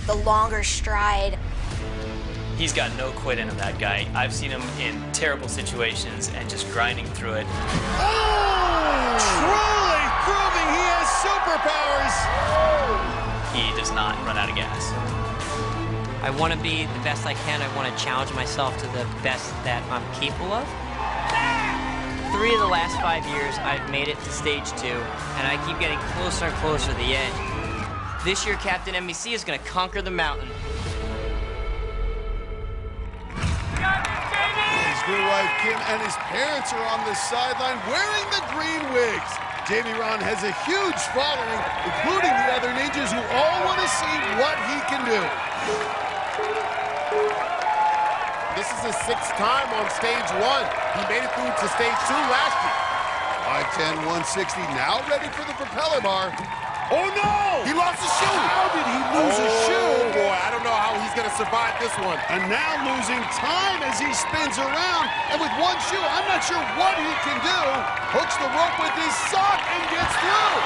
the longer stride. He's got no quit in him, that guy. I've seen him in terrible situations and just grinding through it. Oh! Truly proving he has superpowers! He does not run out of gas. I want to be the best I can. I want to challenge myself to the best that I'm capable of. 3 of the last 5 years, I've made it to stage 2, and I keep getting closer and closer to the edge. This year, Captain NBC is going to conquer the mountain. His new wife, Kim, and his parents are on the sideline wearing the green wigs. Jamie Ron has a huge following, including the other ninjas who all want to see what he can do. This is his 6th time on stage 1. He made it through to stage 2 last year. 5'10", 160, now ready for the propeller bar. Oh no! He lost his shoe. How did he lose his shoe? Oh boy, I don't know how he's gonna survive this one. And now losing time as he spins around. And with one shoe, I'm not sure what he can do. Hooks the rope with his sock and gets through.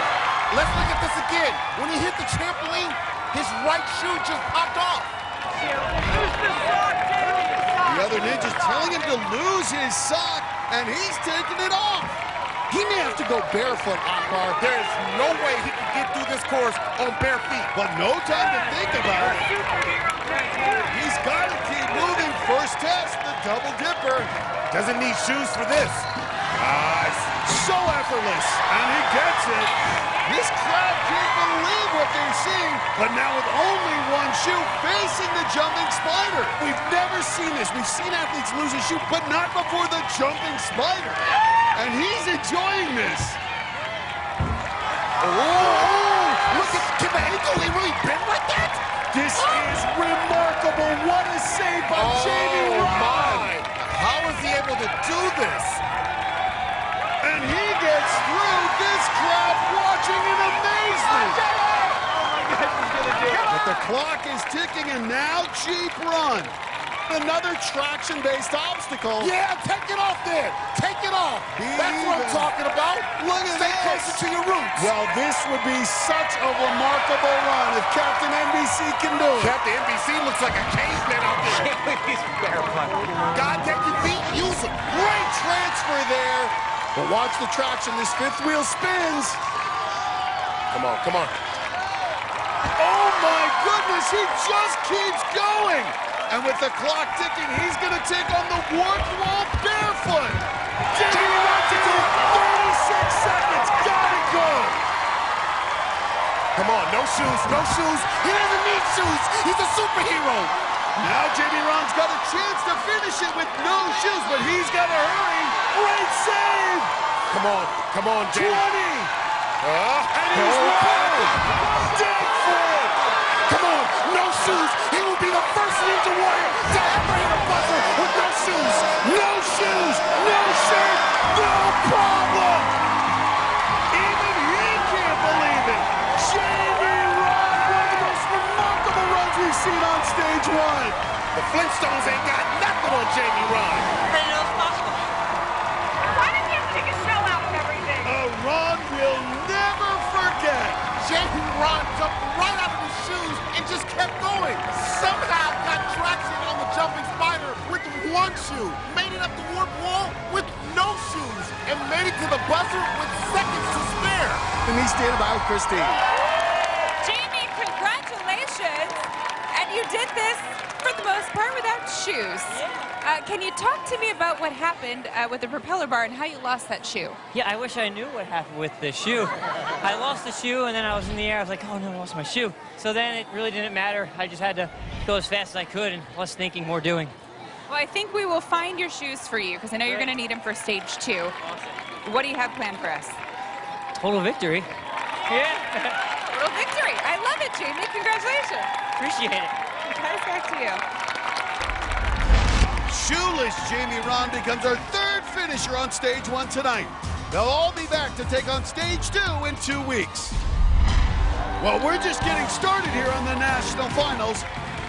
Let's look at this again. When he hit the trampoline, his right shoe just popped off. The other ninja's telling him to lose his sock, and he's taking it off. He may have to go barefoot, Akbar. There is no way he can get through this course on bare feet. But no time to think about it. He's got to keep moving. First test, the double dipper. Doesn't need shoes for this. So effortless, and he gets it. This crowd can't believe what they're seeing, but now with only one shoe facing the jumping spider. We've never seen this. We've seen athletes lose a shoe, but not before the jumping spider. And he's enjoying this. Oh, look at the ankle. He really bent like that? This is remarkable. What a save by Jamie Ron. How is he able to do this? And he gets through. This crowd watching in amazement. But the clock is ticking, and now Jeep Run. Another traction-based obstacle. Yeah, take it off there. Take it off. That's what I'm talking about. Look at Stay this. closer to your roots. Well, this would be such a remarkable run if Captain NBC can do it. Captain NBC looks like a caveman out there. He's barefoot. God, take your feet, use them. Great transfer there. But watch the traction. This 5th wheel spins. Come on, come on. Oh, my goodness. He just keeps going. And with the clock ticking, he's going to take on the warped wall barefoot. Jamie Ron to 36 seconds. Gotta go. Come on, no shoes, no shoes. He doesn't need shoes. He's a superhero. Now Jamie Ron's got a chance to finish it with no shoes, but he's got to hurry. Great save. Come on, Jamie. 20. And he's ready. Dig for it. Come on, no shoes. He will be the first Ninja Warrior to ever hit a buzzer with no shoes. No shoes, no shirt, no problem. Even he can't believe it. Jamie Ron, one of the most remarkable runs we've seen on stage 1. The Flintstones ain't got nothing on Jamie Ron. I didn't know it was possible. Why does he have to take a shell out and everything? A run we'll never forget. Jamie Ron jumped right out of his shoes and just kept going. Somehow got traction on the jumping spider with one shoe. Made it up the warp wall with no shoes. And made it to the buzzer with seconds to spare. And he's standing by with Christine. Jamie could And you did this, for the most part, without shoes. Can you talk to me about what happened with the propeller bar and how you lost that shoe? Yeah, I wish I knew what happened with the shoe. I lost the shoe, and then I was in the air. I was like, oh, no, I lost my shoe. So then it really didn't matter. I just had to go as fast as I could, and less thinking, more doing. Well, I think we will find your shoes for you, because I know you're going to need them for stage 2. Awesome. What do you have planned for us? Total victory. Yeah. Total victory. I love it, Jamie. Congratulations. Appreciate it. Guys, back to you. Shoeless Jamie Ron becomes our 3rd finisher on stage 1 tonight. They'll all be back to take on stage 2 in 2 weeks. Well, we're just getting started here on the national finals.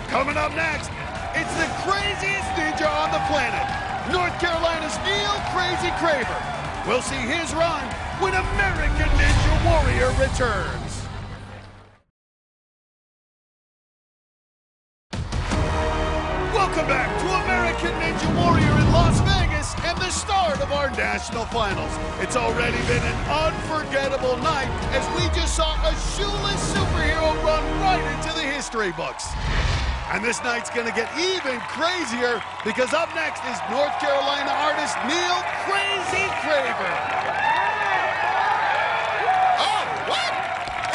Coming up next, it's the craziest ninja on the planet, North Carolina's Neil Crazy Craver. We'll see his run when American Ninja Warrior returns. Welcome back to American Ninja Warrior in Las Vegas and the start of our national finals. It's already been an unforgettable night as we just saw a shoeless superhero run right into the history books. And this night's gonna get even crazier because up next is North Carolina artist Neil Crazy Craver. Oh, what?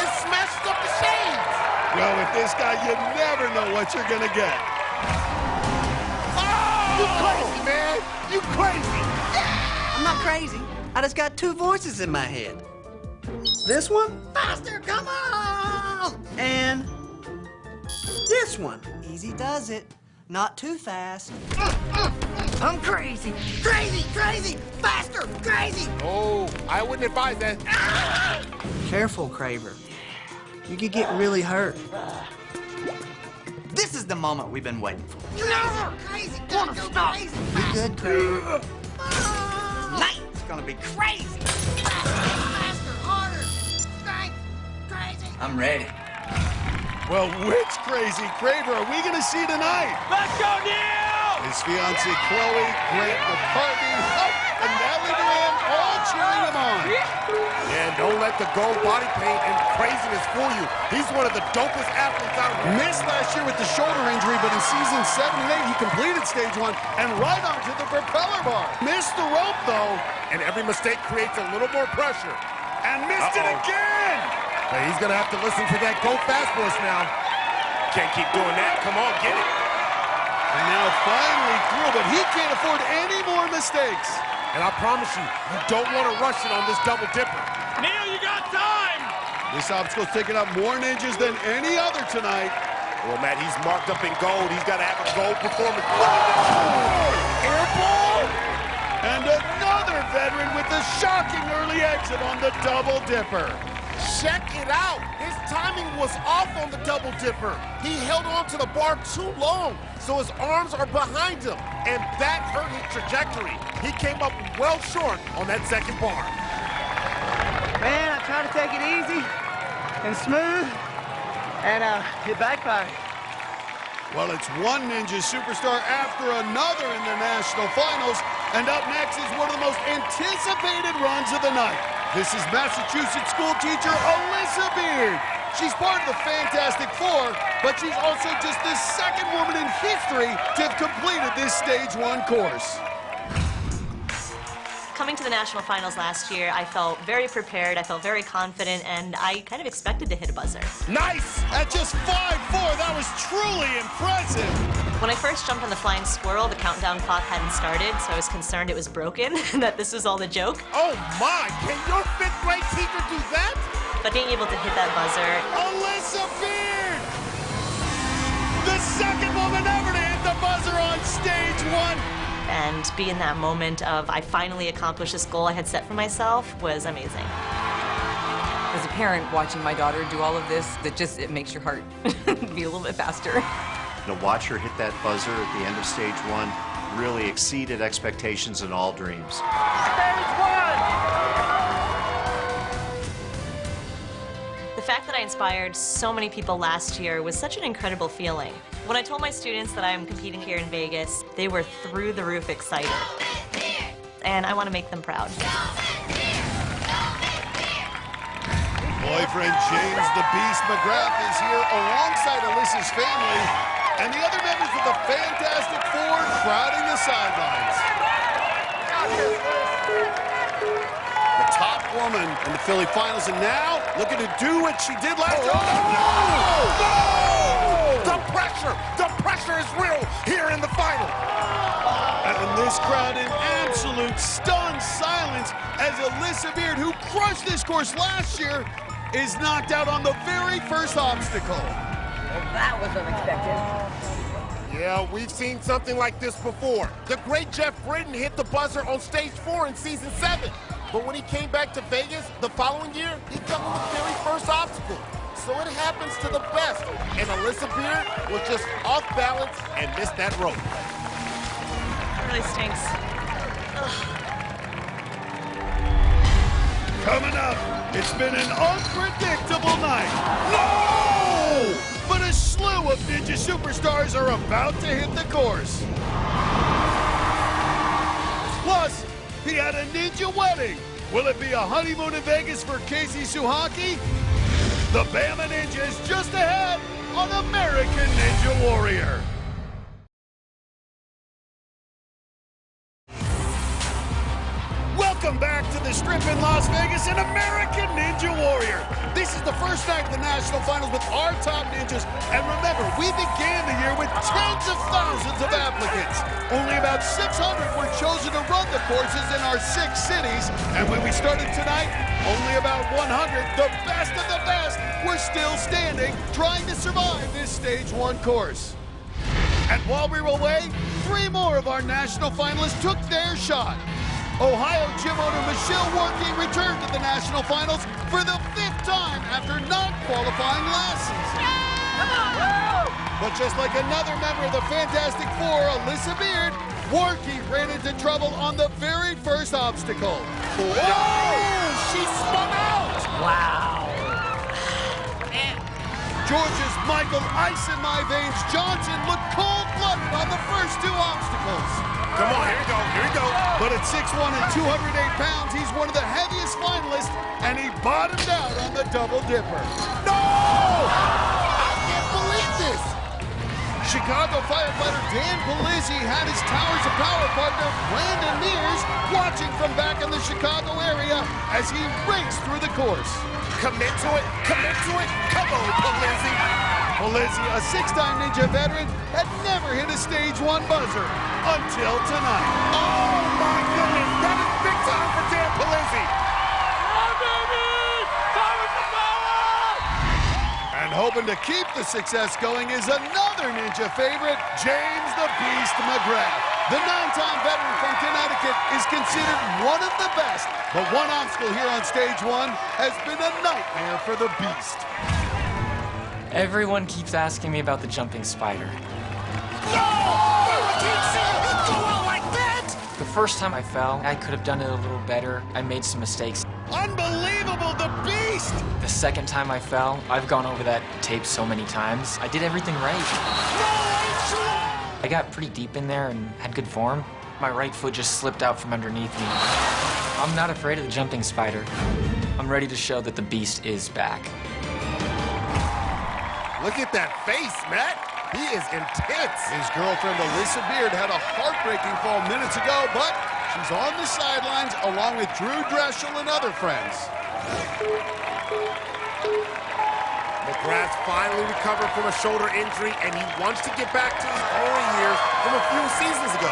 It smashed up the shades. Well, with this guy, you never know what you're gonna get. You crazy, man. You crazy. I'm not crazy. I just got 2 voices in my head. This one, faster, come on! And this one, easy does it, not too fast. I'm crazy, crazy, crazy, faster, crazy! Oh, I wouldn't advise that. Careful, Craver. You could get really hurt. This is the moment we've been waiting for. No! Crazy! Wanna stop? Crazy. You good, Craver? Night! It's gonna be crazy! Faster, harder! Crazy! I'm ready. Well, which Crazy Craver are we gonna see tonight? Let's go, Neil! His fiancée Chloe, Grant McCartney, and Natalie Duran all cheering him on. Yeah, don't let the gold body paint and craziness fool you. He's one of the dopest athletes out. Missed last year with the shoulder injury, but in seasons 7 and 8, he completed stage 1 and right onto the propeller bar. Missed the rope, though. And every mistake creates a little more pressure. And missed it again! But he's gonna have to listen to that Go Fast voice now. Can't keep doing that. Come on, get it. And now finally through, but he can't afford any more mistakes. And I promise you, you don't want to rush it on this double dipper. Neil, you got time! This obstacle's taking up more ninjas than any other tonight. Well, Matt, he's marked up in gold. He's got to have a gold performance. Oh! Airball! And another veteran with a shocking early exit on the double dipper. Check it out. His timing was off on the double dipper. He held on to the bar too long, so his arms are behind him, and that hurt his trajectory. He came up well short on that second bar. Man, I try to take it easy and smooth, and it backfired. Well, it's one Ninja superstar after another in the national finals, and up next is one of the most anticipated runs of the night. This is Massachusetts school teacher Alyssa Beard. She's part of the Fantastic Four, but she's also just the 2nd woman in history to have completed this stage 1 course. Coming to the national finals last year, I felt very prepared, I felt very confident, and I kind of expected to hit a buzzer. Nice! At just 5'4", that was truly impressive. When I first jumped on the flying squirrel, the countdown clock hadn't started, so I was concerned it was broken, and that this was all a joke. Oh my, can your 5th grade teacher do that? But being able to hit that buzzer... Alyssa Beard! The 2nd woman ever to hit the buzzer on stage 1. And be in that moment of, I finally accomplished this goal I had set for myself was amazing. As a parent watching my daughter do all of this, it makes your heart be a little bit faster. To watch her hit that buzzer at the end of stage 1 really exceeded expectations and all dreams. Stage 1! The fact that I inspired so many people last year was such an incredible feeling. When I told my students that I am competing here in Vegas, they were through the roof excited. And I want to make them proud. boyfriend James the Beast McGrath is here alongside Alyssa's family and the other members of the Fantastic Four crowding the sidelines. The top woman in the Philly finals, and now looking to do what she did last year. No! The pressure is real here in the final. And this crowd in absolute stunned silence as Alyssa Beard, who crushed this course last year, is knocked out on the very first obstacle. That was unexpected. Yeah, we've seen something like this before. The great Jeff Britton hit the buzzer on stage 4 in season 7. But when he came back to Vegas the following year, he fell on the very first obstacle. So it happens to the best. And Alyssa Beard was just off balance and missed that rope. It really stinks. Coming up, it's been an unpredictable night. No! But a slew of Ninja superstars are about to hit the course. Plus, he had a Ninja wedding. Will it be a honeymoon in Vegas for Casey Suhaki? The Bama Ninja is just ahead on American Ninja Warrior. Welcome back to the Strip in Las Vegas and American Ninja Warrior. This is the first night of the National Finals with our top ninjas. And remember, we began the year with tens of thousands of applicants. Only about 600 were chosen to run the courses in our 6 cities. And when we started tonight, only about 100, the best of the best, were still standing, trying to survive this Stage 1 course. And while we were away, 3 more of our national finalists took their shot. Ohio gym owner Michelle Warkey returned to the national finals for the 5th time after not qualifying last season. But just like another member of the Fantastic Four, Alyssa Beard, Warkey ran into trouble on the very first obstacle. Oh! She spun out! Wow. Georgia's Michael Ice in My Veins Johnson looked cold-blooded on the first 2 obstacles. Come on, here we go, here we go. But at 6'1" and 208 pounds, he's one of the heaviest finalists, and he bottomed out on the Double Dipper. No! I can't believe this! Chicago firefighter Dan Polizzi had his Towers of Power partner, Brandon Mears, watching from back in the Chicago area as he raced through the course. Commit to it, commit to it. Come on, Polizzi. Polizzi, a 6-time Ninja veteran, had never hit a Stage 1 buzzer until tonight. Oh my goodness, that is big time for Dan Polizzi. And hoping to keep the success going is another Ninja favorite, James the Beast McGrath. The 9-time veteran from Connecticut is considered one of the best, but one obstacle here on Stage 1 has been a nightmare for the Beast. Everyone keeps asking me about the jumping spider. The first time I fell, I could have done it a little better. I made some mistakes. Unbelievable, the Beast! The second time I fell, I've gone over that tape so many times. I did everything right. I got pretty deep in there and had good form. My right foot just slipped out from underneath me. I'm not afraid of the jumping spider. I'm ready to show that the Beast is back. Look at that face, Matt. He is intense. His girlfriend, Alyssa Beard, had a heartbreaking fall minutes ago, but she's on the sidelines along with Drew Dreschel and other friends. McGrath finally recovered from a shoulder injury, and he wants to get back to his glory years from a few seasons ago.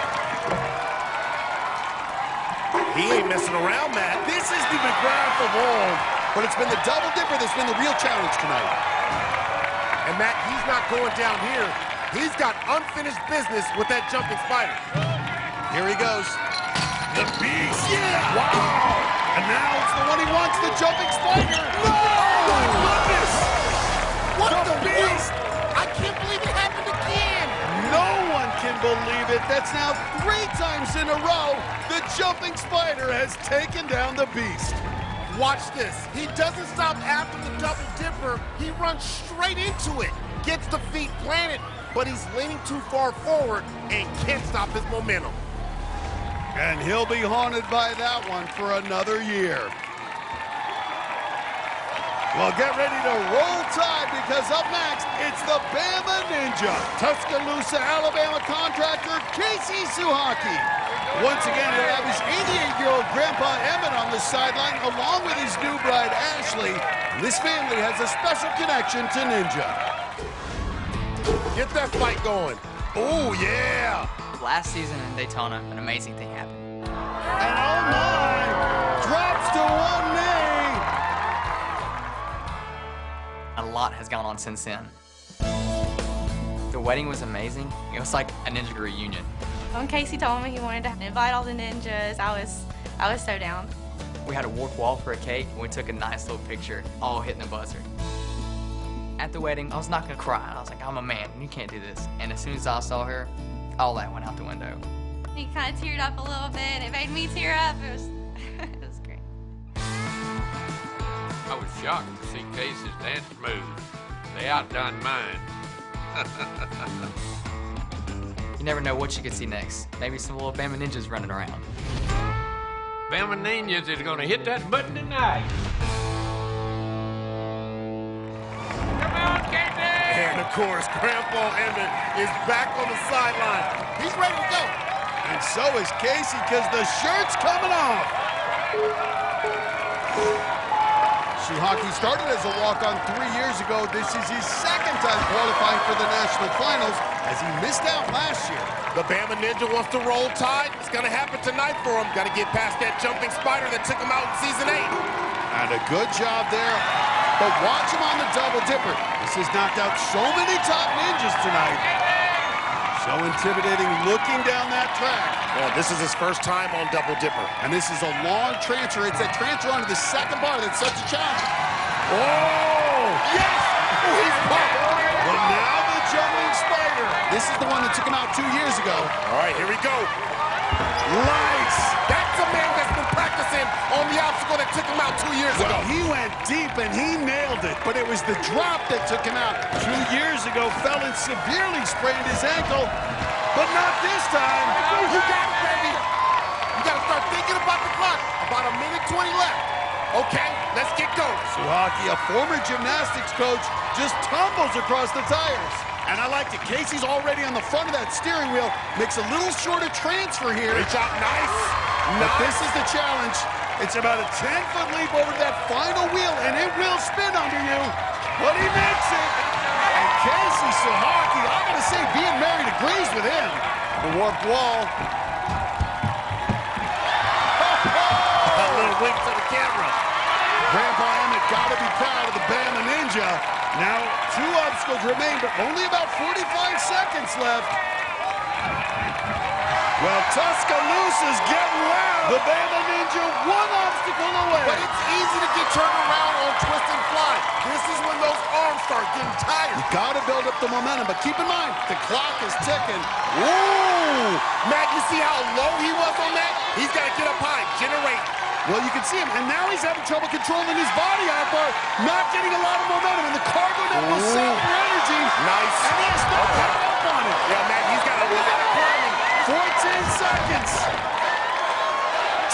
He ain't messing around, Matt. This is the McGrath of old, but it's been the Double Dipper that's been the real challenge tonight. And Matt, he's not going down here. He's got unfinished business with that jumping spider. Here he goes. The Beast, yeah! Wow! And now it's the one he wants, the jumping spider. No! Oh, my goodness! What the Beast? I can't believe it happened again. No one can believe it. That's now 3 times in a row the jumping spider has taken down the Beast. Watch this. He doesn't stop after the Double Dipper. He runs straight into it. Gets the feet planted, but he's leaning too far forward and can't stop his momentum. And he'll be haunted by that one for another year. Well, get ready to roll tide because up next, it's the Bama Ninja, Tuscaloosa, Alabama contractor Casey Suhaki. Once again, he'll have his 88-year-old grandpa Emmett on the sideline along with his new bride Ashley. This family has a special connection to Ninja. Get that fight going. Oh, yeah. Last season in Daytona, an amazing thing happened. And oh my, drops to one knee. A lot has gone on since then. The wedding was amazing. It was like a ninja reunion. When Casey told me he wanted to invite all the ninjas, I was so down. We had a warped wall for a cake, and we took a nice little picture, all hitting the buzzer. At the wedding, I was not gonna cry. I was like, I'm a man, you can't do this. And as soon as I saw her, all that went out the window. He kind of teared up a little bit. It made me tear up. It was great. I was shocked to see Casey's dance moves. They outdone mine. You never know what you could see next. Maybe some little Bama Ninjas running around. Bama Ninjas is gonna hit that button tonight. Come on, Casey! And of course, Grandpa Emmett is back on the sideline. He's ready to go. And so is Casey because the shirt's coming off. Suhaki started as a walk-on 3 years ago. This is his second time qualifying for the national finals as he missed out last year. The Bama Ninja wants to roll tide. It's going to happen tonight for him. Got to get past that jumping spider that took him out in season 8. And a good job there. But watch him on the double dipper. This has knocked out so many top ninjas tonight. So intimidating looking down that track. Well, this is his first time on double dipper. And this is a long transfer. It's that transfer onto the second bar that's such a challenge. Oh! Yes! Oh, he's pumped. But now the jumping spider. This is the one that took him out 2 years ago. All right, here we go. Nice. That's a man that's been practicing on the obstacle that took him out 2 years ago. He went deep and he nailed it, but it was the drop that took him out. 2 years ago, fell and severely sprained his ankle, but not this time. You got it, baby. You got to start thinking about the clock. About 1:20 left. Okay, let's get going. Suhaki, a former gymnastics coach, just tumbles across the tires. And I like it. Casey's already on the front of that steering wheel. Makes a little shorter transfer here. Great job, nice. But this is the challenge. It's about a 10-foot leap over that final wheel, and it will spin under you. But he makes it. And Casey Suhaki, I'm going to say being married agrees with him. The warped wall. A little wink to the camera. Grandpa Emmett got to be proud of the Bama Ninja. Now, 2 obstacles remain, but only about 45 seconds left. Well, Tuscaloosa's getting loud. The Bama Ninja 1 obstacle away. But it's easy to get turned around on twist and fly. This is when those arms start getting tired. You got to build up the momentum, but keep in mind, the clock is ticking. Ooh! Matt, you see how low he was on that? He's got to get up high, generate. Well, you can see him, and now he's having trouble controlling his body out bar, not getting a lot of momentum, and the cargo net will save your energy. Nice. And he has to hop up on it. Yeah, Matt, he's got a lot of climbing. 14 seconds.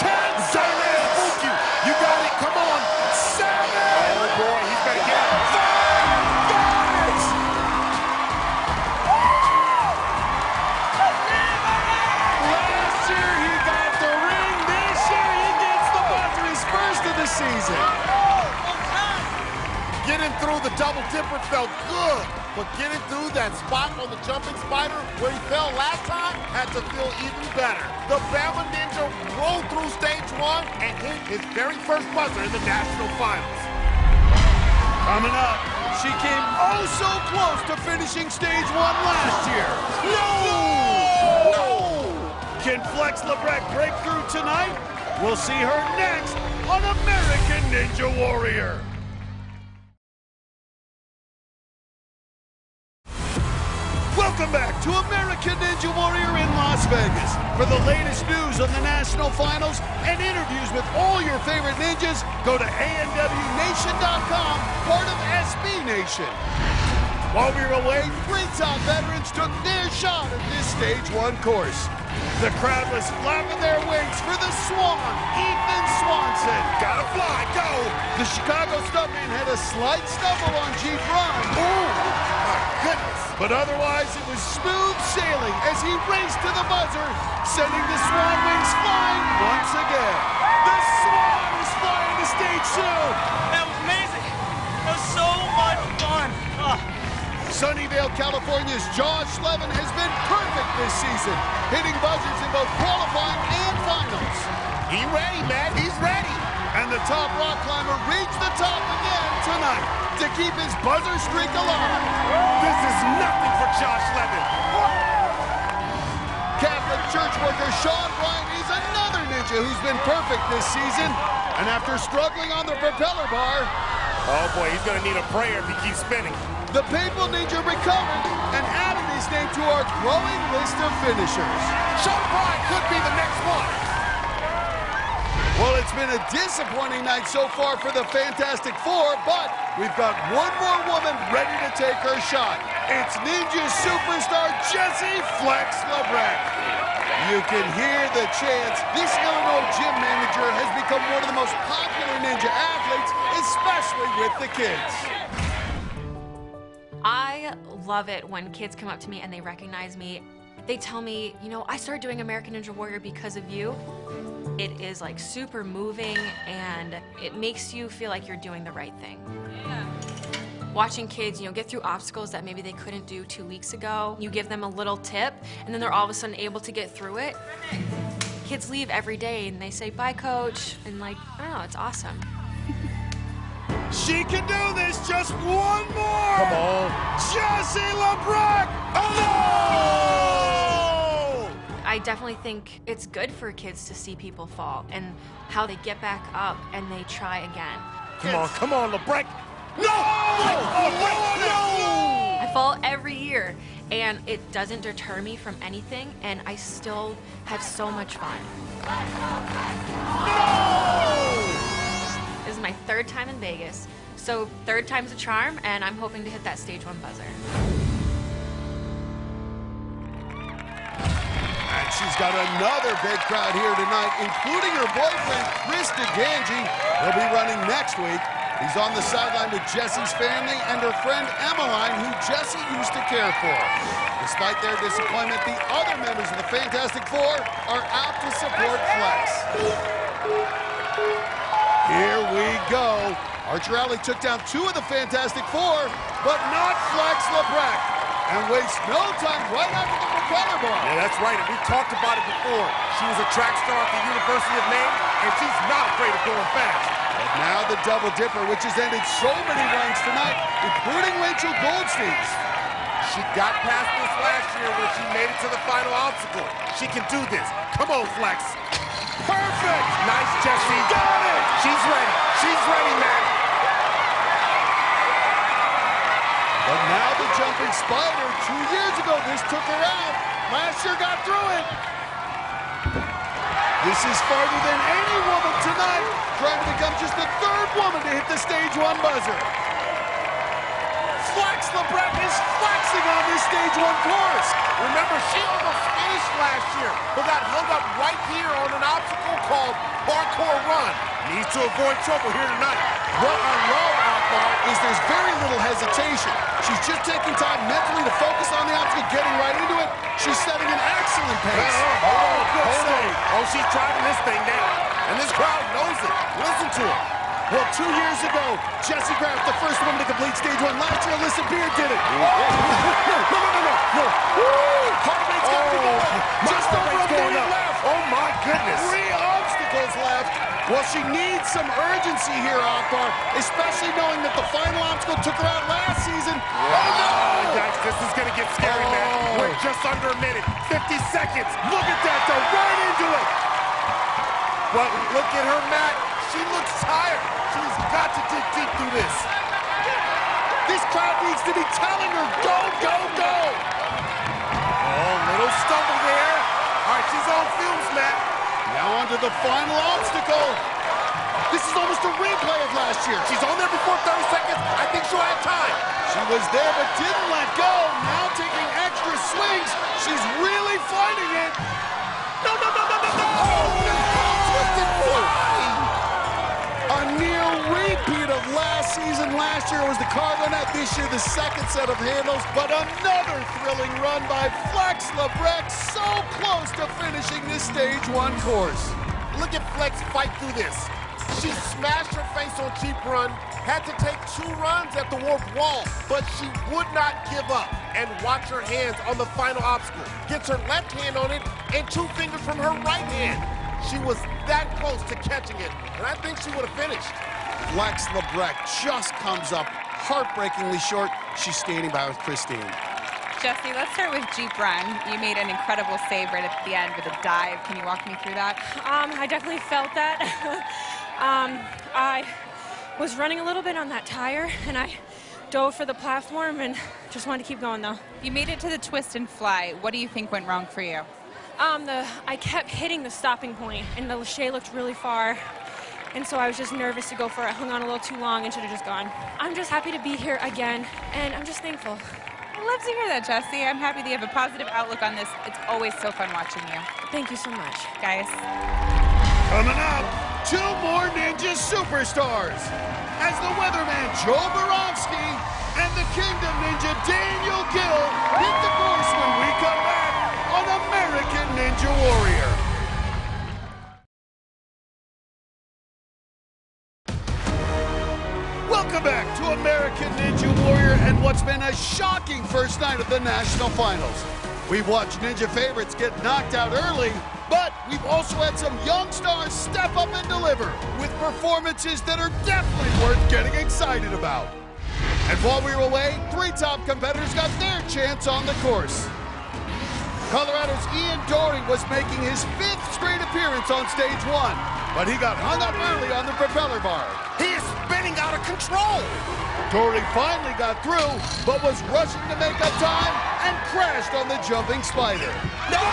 10 seconds. Spooky. You got it. Come on. 7. Oh, boy. He's going to get it. 5. Got it. Last year, he got the ring. This year, he gets the buzzer. His first of the season. Getting through the double dipper felt good, but getting through that spot on the jumping spider where he fell last time had to feel even better. The Bama Ninja rolled through stage 1 and hit his very first buzzer in the national finals. Coming up, she came oh so close to finishing stage 1 last year. No! Can Flex Lebrecht break through tonight? We'll see her next on American Ninja Warrior. Welcome back to American Ninja Warrior in Las Vegas. For the latest news on the national finals and interviews with all your favorite ninjas, go to ANWNation.com, part of SB Nation. While we were away, 3 top veterans took their shot at this stage 1 course. The crowd was flapping their wings for the Swan, Ethan Swanson. Gotta fly, go! The Chicago stuntman had a slight stumble on Jeep Run. Oh, my goodness. But otherwise, it was smooth sailing as he raced to the buzzer, sending the Swan wings flying once again. The Swan is flying to stage 2. That was amazing. That was so much fun. Sunnyvale, California's Josh Levin has been perfect this season, hitting buzzers in both qualifying and finals. He's ready, man. He's ready. And the top rock climber reached the top again tonight to keep his buzzer streak alive. This is nothing for Josh Levin. Catholic church worker Sean Bryant is another ninja who's been perfect this season. And after struggling on the propeller bar, oh boy, he's gonna need a prayer if he keeps spinning. The Papal Ninja recovered and added his name to our growing list of finishers. Sean Bryant could be the next one. Well, it's been a disappointing night so far for the Fantastic Four, but we've got one more woman ready to take her shot. It's Ninja superstar Jessie Flex LeBrecq. You can hear the chants. This Illinois gym manager has become one of the most popular ninja athletes, especially with the kids. I love it when kids come up to me and they recognize me. They tell me, you know, I started doing American Ninja Warrior because of you. It is like super moving and it makes you feel like you're doing the right thing. Yeah. Watching kids, you know, get through obstacles that maybe they couldn't do 2 weeks ago. You give them a little tip and then they're all of a sudden able to get through it. Kids leave every day and they say, bye coach, and like, I don't know, it's awesome. She can do this, just one more! Come on. Jessie LeBrecq! Oh! I definitely think it's good for kids to see people fall and how they get back up and they try again. Come on, LeBrecq! No! I fall every year and it doesn't deter me from anything and I still have so much fun. This is my 3rd time in Vegas, so 3rd time's a charm, and I'm hoping to hit that stage 1 buzzer. And she's got another big crowd here tonight, including her boyfriend, Chris DeGangi. He'll be running next week. He's on the sideline with Jessie's family and her friend Emmeline, who Jessie used to care for. Despite their disappointment, the other members of the Fantastic Four are out to support Flex. Here we go. Archer Alley took down 2 of the Fantastic Four, but not Flex LeBrecq. And wastes no time right after the propeller bar. Yeah, that's right, and we talked about it before. She was a track star at the University of Maine, and she's not afraid of going fast. But now the double dipper, which has ended so many ranks tonight, including Rachel Goldstein's. She got past this last year when she made it to the final obstacle. She can do this. Come on, Flex. Perfect! Nice, Jessie. Got it! She's ready. She's ready, man. But now the jumping spider, 2 years ago, this took her out. Last year got through it. This is farther than any woman tonight, trying to become just the 3rd woman to hit the stage 1 buzzer. Flex LeBrecq is flexing on this stage 1 course. Remember, she almost finished last year, but got hung up right here on an obstacle called Parkour Run. Needs to avoid trouble here tonight. What I love about Bar is there's very little hesitation. She's just taking time mentally to focus on the obstacle, getting right into it. She's setting an excellent pace. Good save. Oh, she's driving this thing now. And this crowd knows it. Listen to her. Well, 2 years ago, Jessie Graff, the first woman to complete stage 1. Last year, Alyssa Beard did it. No. Heart rate's got to go up. Just over a minute left. Oh, my goodness. 3 obstacles left. Well, she needs some urgency here, Akbar, especially knowing that the final obstacle took her out last season. Oh, no! Guys, this is going to get scary, man. We're just under a minute. 50 seconds. Look at that, though. Right into it. But look at her, Matt. She looks tired. She's got to dig deep through this. This crowd needs to be telling her, go, go, go. Oh, little stumble there. All right, she's on fumes, Matt. Now onto the final obstacle. This is almost a replay of last year. She's on there before 30 seconds. I think she'll have time. She was there but didn't let go. Now taking extra swings. She's really fighting it. No, no, no, no, no, no! Oh, no! Twisted fly! A near repeat of last season. Last year it was the cargo net. This year the second set of handles. But another thrilling run by Flex Labreck. So close to finishing this stage 1 course. Look at Flex fight through this. She smashed her face on cheap run, had to take 2 runs at the warped wall, but she would not give up and watch her hands on the final obstacle. Gets her left hand on it and 2 fingers from her right hand. She was that close to catching it, and I think she would have finished. Flex Labreck just comes up heartbreakingly short. She's standing by with Christine. Jesse, let's start with Jeep Run. You made an incredible save right at the end with a dive. Can you walk me through that? I definitely felt that. I was running a little bit on that tire, and I dove for the platform and just wanted to keep going, though. You made it to the twist and fly. What do you think went wrong for you? I kept hitting the stopping point, and the Lachey looked really far, and so I was just nervous to go for it. Hung on a little too long and should have just gone. I'm just happy to be here again, and I'm just thankful. I love to hear that, Jesse. I'm happy that you have a positive outlook on this. It's always so fun watching you. Thank you so much. Guys. Coming up, 2 more Ninja Superstars. As the weatherman Joe Borowski and the Kingdom Ninja Daniel Gill hit the course when we come back on American Ninja Warrior. Welcome back to American Ninja Warrior and what's been a shocking first night of the national finals. We've watched Ninja favorites get knocked out early, but we've also had some young stars step up and deliver with performances that are definitely worth getting excited about. And while we were away, 3 top competitors got their chance on the course. Colorado's Ian Doring was making his 5th straight appearance on stage 1, but he got hung up early on the propeller bar. He is spinning out of control. Doring finally got through, but was rushing to make up time and crashed on the jumping spider. No!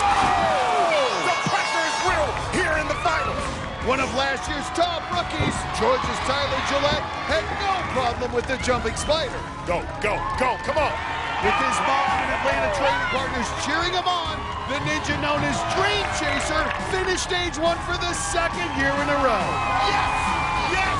The pressure is real here in the finals. One of last year's top rookies, Georgia's Tyler Gillette, had no problem with the jumping spider. Go, go, go, come on. With his mom and Atlanta training partners cheering him on, the ninja known as Dream Chaser finished stage 1 for the 2nd year in a row. Yes! Yes!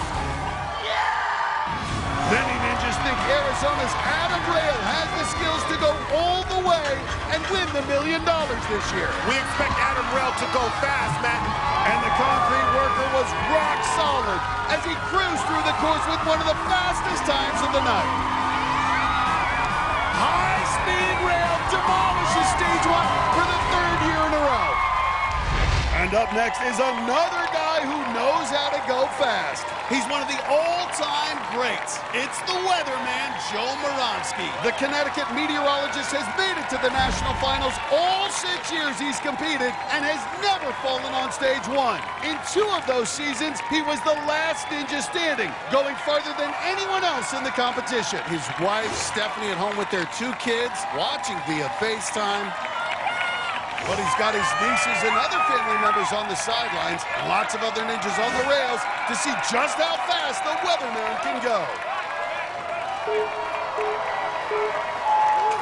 Many ninjas think Arizona's Adam Rail has the skills to go all the way and win the $1 million this year. We expect Adam Rail to go fast, Matt. And the concrete worker was rock solid as he cruised through the course with one of the fastest times of the night. High-speed rail demolishes stage 1 for the 3rd year in a row. And up next is another guy who knows how to go fast. He's one of the all-time greats. It's the weatherman, Joe Moravsky. The Connecticut meteorologist has made it to the national finals all 6 years he's competed and has never fallen on stage 1. In 2 of those seasons, he was the last ninja standing, going farther than anyone else in the competition. His wife, Stephanie, at home with their 2 kids, watching via FaceTime. But he's got his nieces and other family members on the sidelines, and lots of other ninjas on the rails to see just how fast the weatherman can go.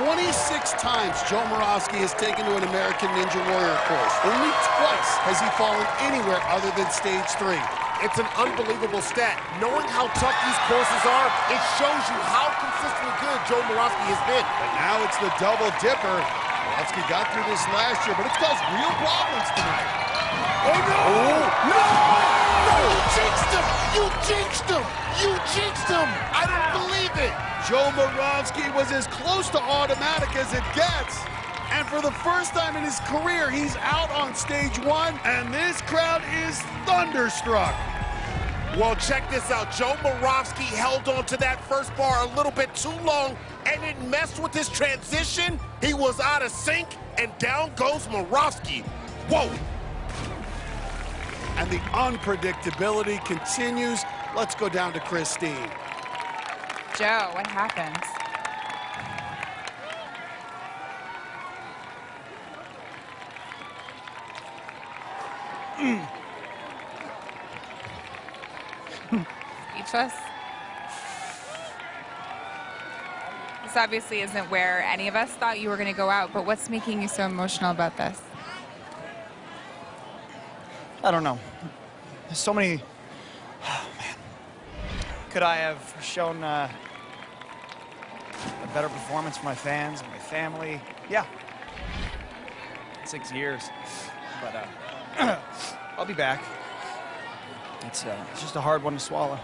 26 times Joe Moravsky has taken to an American Ninja Warrior course. Only twice has he fallen anywhere other than stage 3. It's an unbelievable stat. Knowing how tough these courses are, it shows you how consistently good Joe Moravsky has been. But now it's the double dipper. Moravsky got through this last year, but it's caused real problems tonight. Oh, no! Oh, no! No! You jinxed him! You jinxed him! You jinxed him! I don't believe it! Joe Moravsky was as close to automatic as it gets. And for the first time in his career, he's out on stage 1, and this crowd is thunderstruck. Well, check this out. Joe Moravsky held on to that first bar a little bit too long, and it messed with his transition. He was out of sync, and down goes Moravsky. Whoa! And the unpredictability continues. Let's go down to Christine. Joe, what happened? Speechless? This obviously isn't where any of us thought you were going to go out, but what's making you so emotional about this? I don't know. There's so many. Oh, man. Could I have shown a better performance for my fans and my family? Yeah. 6 years. But I'll be back. It's just a hard one to swallow.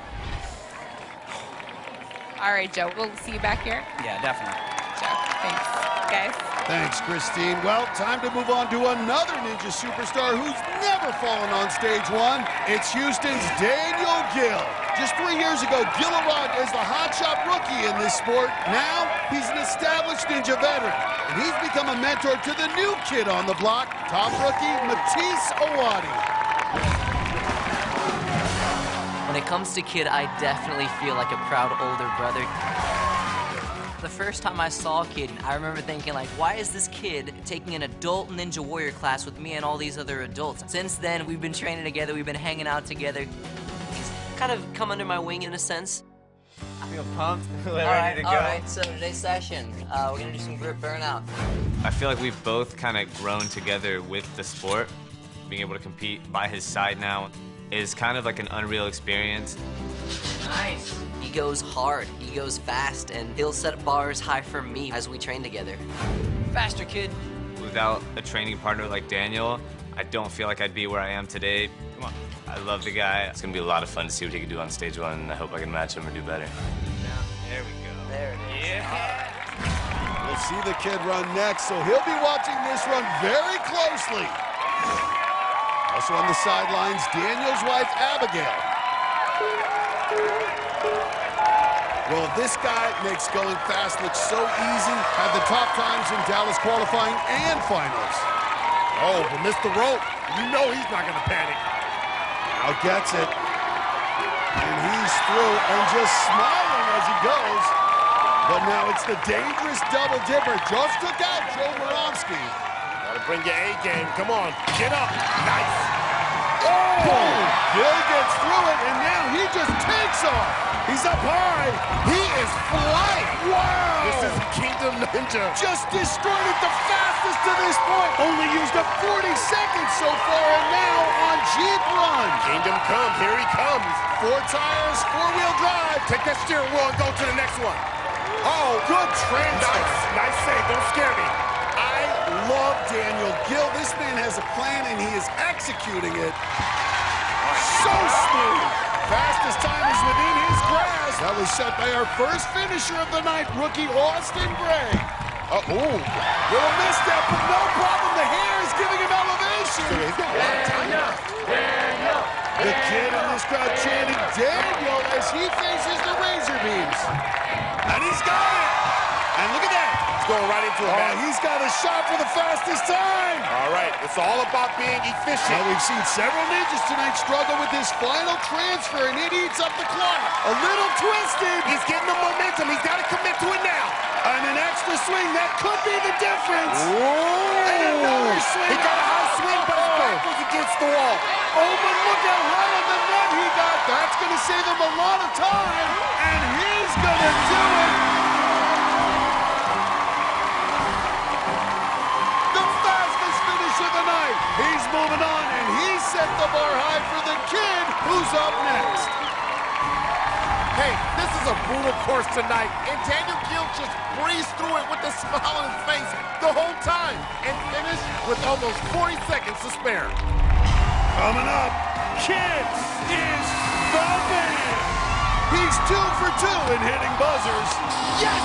All right, Joe, we'll see you back here. Yeah, definitely. Joe, thanks, guys. Thanks, Christine. Well, time to move on to another Ninja superstar who's never fallen on stage one. It's Houston's Daniel Gill. Just 3 years ago, Gill arrived as the hotshot rookie in this sport. Now, he's an established Ninja veteran, and he's become a mentor to the new kid on the block, top rookie Matisse Awadi. When it comes to Kid, I definitely feel like a proud older brother. The first time I saw Kid, I remember thinking like, why is this kid taking an adult Ninja Warrior class with me and all these other adults? Since then, we've been training together, we've been hanging out together. He's kind of come under my wing in a sense. I feel pumped. We're ready to go. All right, so today's session, we're gonna do some grip burnout. I feel like we've both kind of grown together with the sport. Being able to compete by his side now is kind of like an unreal experience. Nice. He goes hard, he goes fast, and he'll set bars high for me as we train together. Faster, Kid. Without a training partner like Daniel, I don't feel like I'd be where I am today. Come on. I love the guy. It's gonna be a lot of fun to see what he can do on stage one, and I hope I can match him or do better. There we go. There it is. Yeah. We'll see the kid run next, so he'll be watching this run very closely. Also on the sidelines, Daniel's wife, Abigail. Well, this guy makes going fast look so easy. Had the top times in Dallas qualifying and finals. Oh, but missed the rope. You know he's not going to panic. Now gets it. And he's through and just smiling as he goes. But now it's the dangerous double dipper. Just took out Joe Moramsky. Gotta bring your A game. Come on, get up. Nice. Oh! Gill gets through it, and now he just takes off. He's up high. He is flying. Wow! This is Kingdom Ninja. Just destroyed it the fastest to this point. Only used up 40 seconds so far, and now on Jeep Run. Kingdom come. Here he comes. 4 tires, 4-wheel drive. Take that steering wheel and go to the next one. Oh, good transfer. Nice save. Don't scare me. I love Daniel Gill. This man has a plan, and he is executing it. So smooth. Fastest time is within his grasp. That was set by our first finisher of the night, rookie Austin Gray. Little misstep, but no problem. The hair is giving him elevation. So he's got a lot of time. Daniel. The kid in this crowd chanting Daniel as he faces the razor beams. And he's got it. And look at that. He's going right into it, man. He's got a shot for the fastest time. All right, it's all about being efficient. Now we've seen several ninjas tonight struggle with this final transfer, and it eats up the clock. A little twisted. He's getting the momentum. He's got to commit to it now. And an extra swing, that could be the difference. Whoa. And another swing. He got a high swing, but his back was against the wall. Oh, but look how high on the net he got. That's going to save him a lot of time. And he's going to do it. The fastest finish of the night. He's moving on, and he set the bar high for the kid who's up next. Hey, this is a brutal course tonight, and Daniel Gill just breezed through it with a smile on his face the whole time and finished with almost 40 seconds to spare. Coming up, Kid is the man. He's 2 for 2 in hitting buzzers. Yes!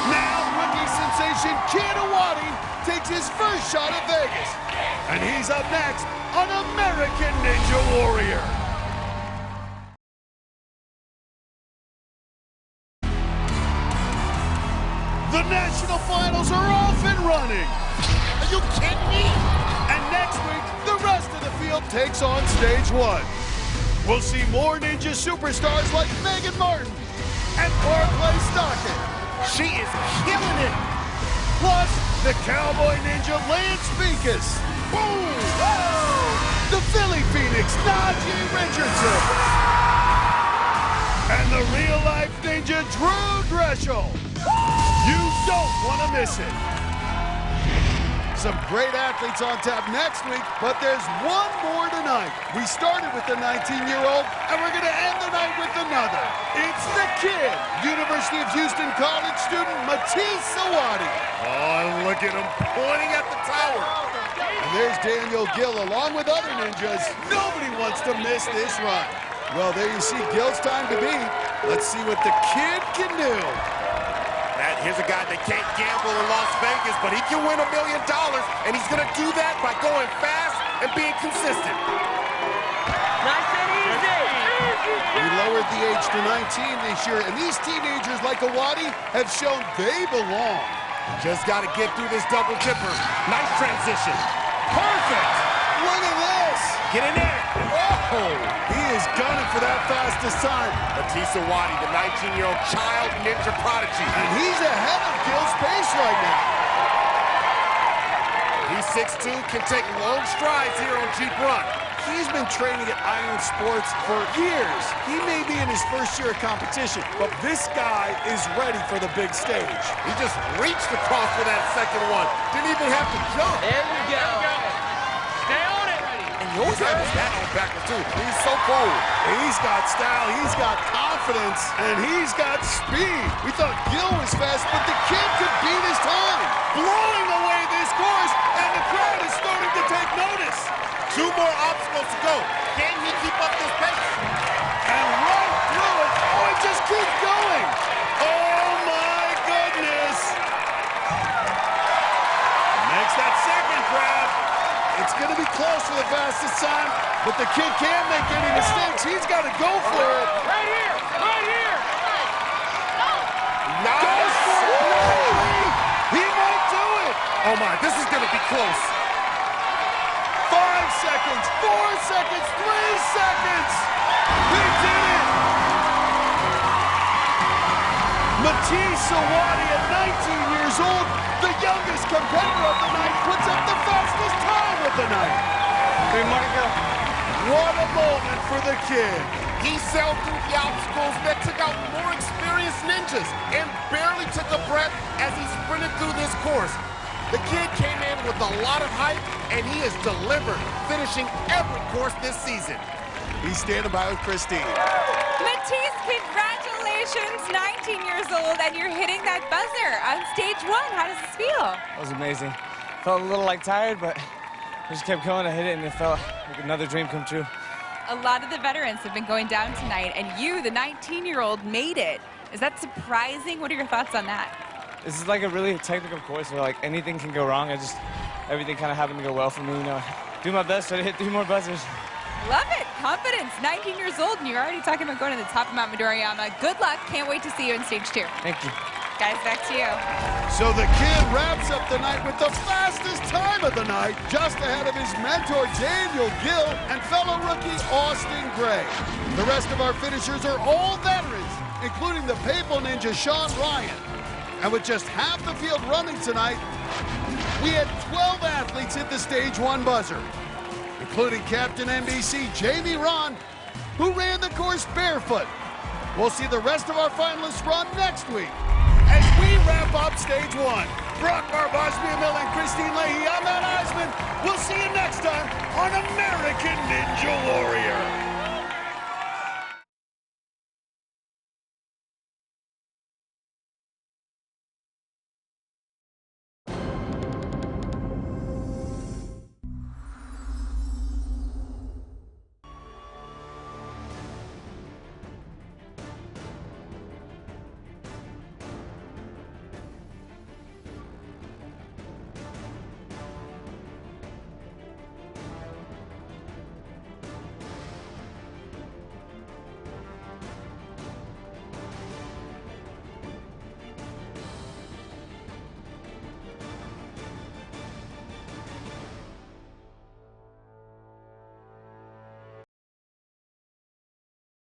Now, rookie sensation Kid Awadi takes his first shot at Vegas. And he's up next on American Ninja Warrior. The national finals are off and running. Are you kidding me? And next week, the rest of the field takes on stage 1. We'll see more ninja superstars like Megan Martin and Barclay Stockton. She is killing it. Plus, the cowboy ninja Lance Beakus. Boom! Whoa! The Philly Phoenix Najee Richardson. And the real-life ninja Drew Dreshel. You don't want to miss it. Some great athletes on tap next week, but there's one more tonight. We started with the 19-year-old, and we're going to end the night with another. It's the kid, University of Houston College student Matisse Sawadi. Oh, look at him pointing at the tower. And there's Daniel Gill along with other ninjas. Nobody wants to miss this run. Well, there you see Gill's time to beat. Let's see what the kid can do. Here's a guy that can't gamble in Las Vegas, but he can win $1 million, and he's going to do that by going fast and being consistent. Nice and easy. We lowered the age to 19 this year, and these teenagers like Awadi have shown they belong. Just got to get through this double dipper. Nice transition. Perfect. Look at this. Get in there. Oh, he is gunning for that fastest time. Matisse Sawadi, the 19-year-old child ninja prodigy. And he's ahead of Gill's pace right now. He's 6'2", can take long strides here on Jeep Run. He's been training at Iron Sports for years. He may be in his first year of competition, but this guy is ready for the big stage. He just reached across for that second one. Didn't even have to jump. There you go. Stay on it. And he always has his hat on backwards, too. He's so cool. He's got style, he's got confidence, and he's got speed. We thought Gill was fast, but the kid could beat his time. Blowing away this course, and the crowd is starting to take notice. 2 more obstacles to go. Can he keep up this pace? And right through it. Oh, it just keeps going. Oh, my goodness. Makes that second grab. It's going to be close for the fastest time, but the kid can't make any mistakes. He's got to go for it. Right here. Right here. Nice. Goes for it. He might do it. Oh, my. This is going to be close. 5 seconds, 4 seconds, 3 seconds. He did it. Matisse Sawadi at 19 years old, the youngest competitor of the night, puts up the fastest time of the night. What a moment for the kid. He sailed through the obstacles that took out more experienced ninjas and barely took a breath as he sprinted through this course. The kid came in with a lot of hype, and he has delivered, finishing every course this season. He's standing by with Christine. Matisse, congratulations, 19 years old, and you're hitting that buzzer on stage 1. How does this feel? That was amazing. Felt a little like tired, but I just kept going. I hit it, and it felt like another dream come true. A lot of the veterans have been going down tonight, and you, the 19-year-old, made it. Is that surprising? What are your thoughts on that? This is like a really technical course where like anything can go wrong. Everything kind of happened to go well for me. You know, do my best, try to hit 3 more buzzers. Love it. Confidence. 19 years old, and you're already talking about going to the top of Mount Midoriyama. Good luck. Can't wait to see you in stage 2. Thank you. Guys, back to you. So the kid wraps up the night with the fastest time of the night, just ahead of his mentor Daniel Gill and fellow rookie Austin Gray. The rest of our finishers are all veterans, including the Papal Ninja Sean Ryan. And with just half the field running tonight, we had 12 athletes hit the stage 1 buzzer, including Captain NBC Jamie Ron, who ran the course barefoot. We'll see the rest of our finalists run next week as we wrap up stage 1. Brock Barbosmia Mill and Christine Leahy, I'm Matt Eisman. We'll see you next time on American Ninja Warrior.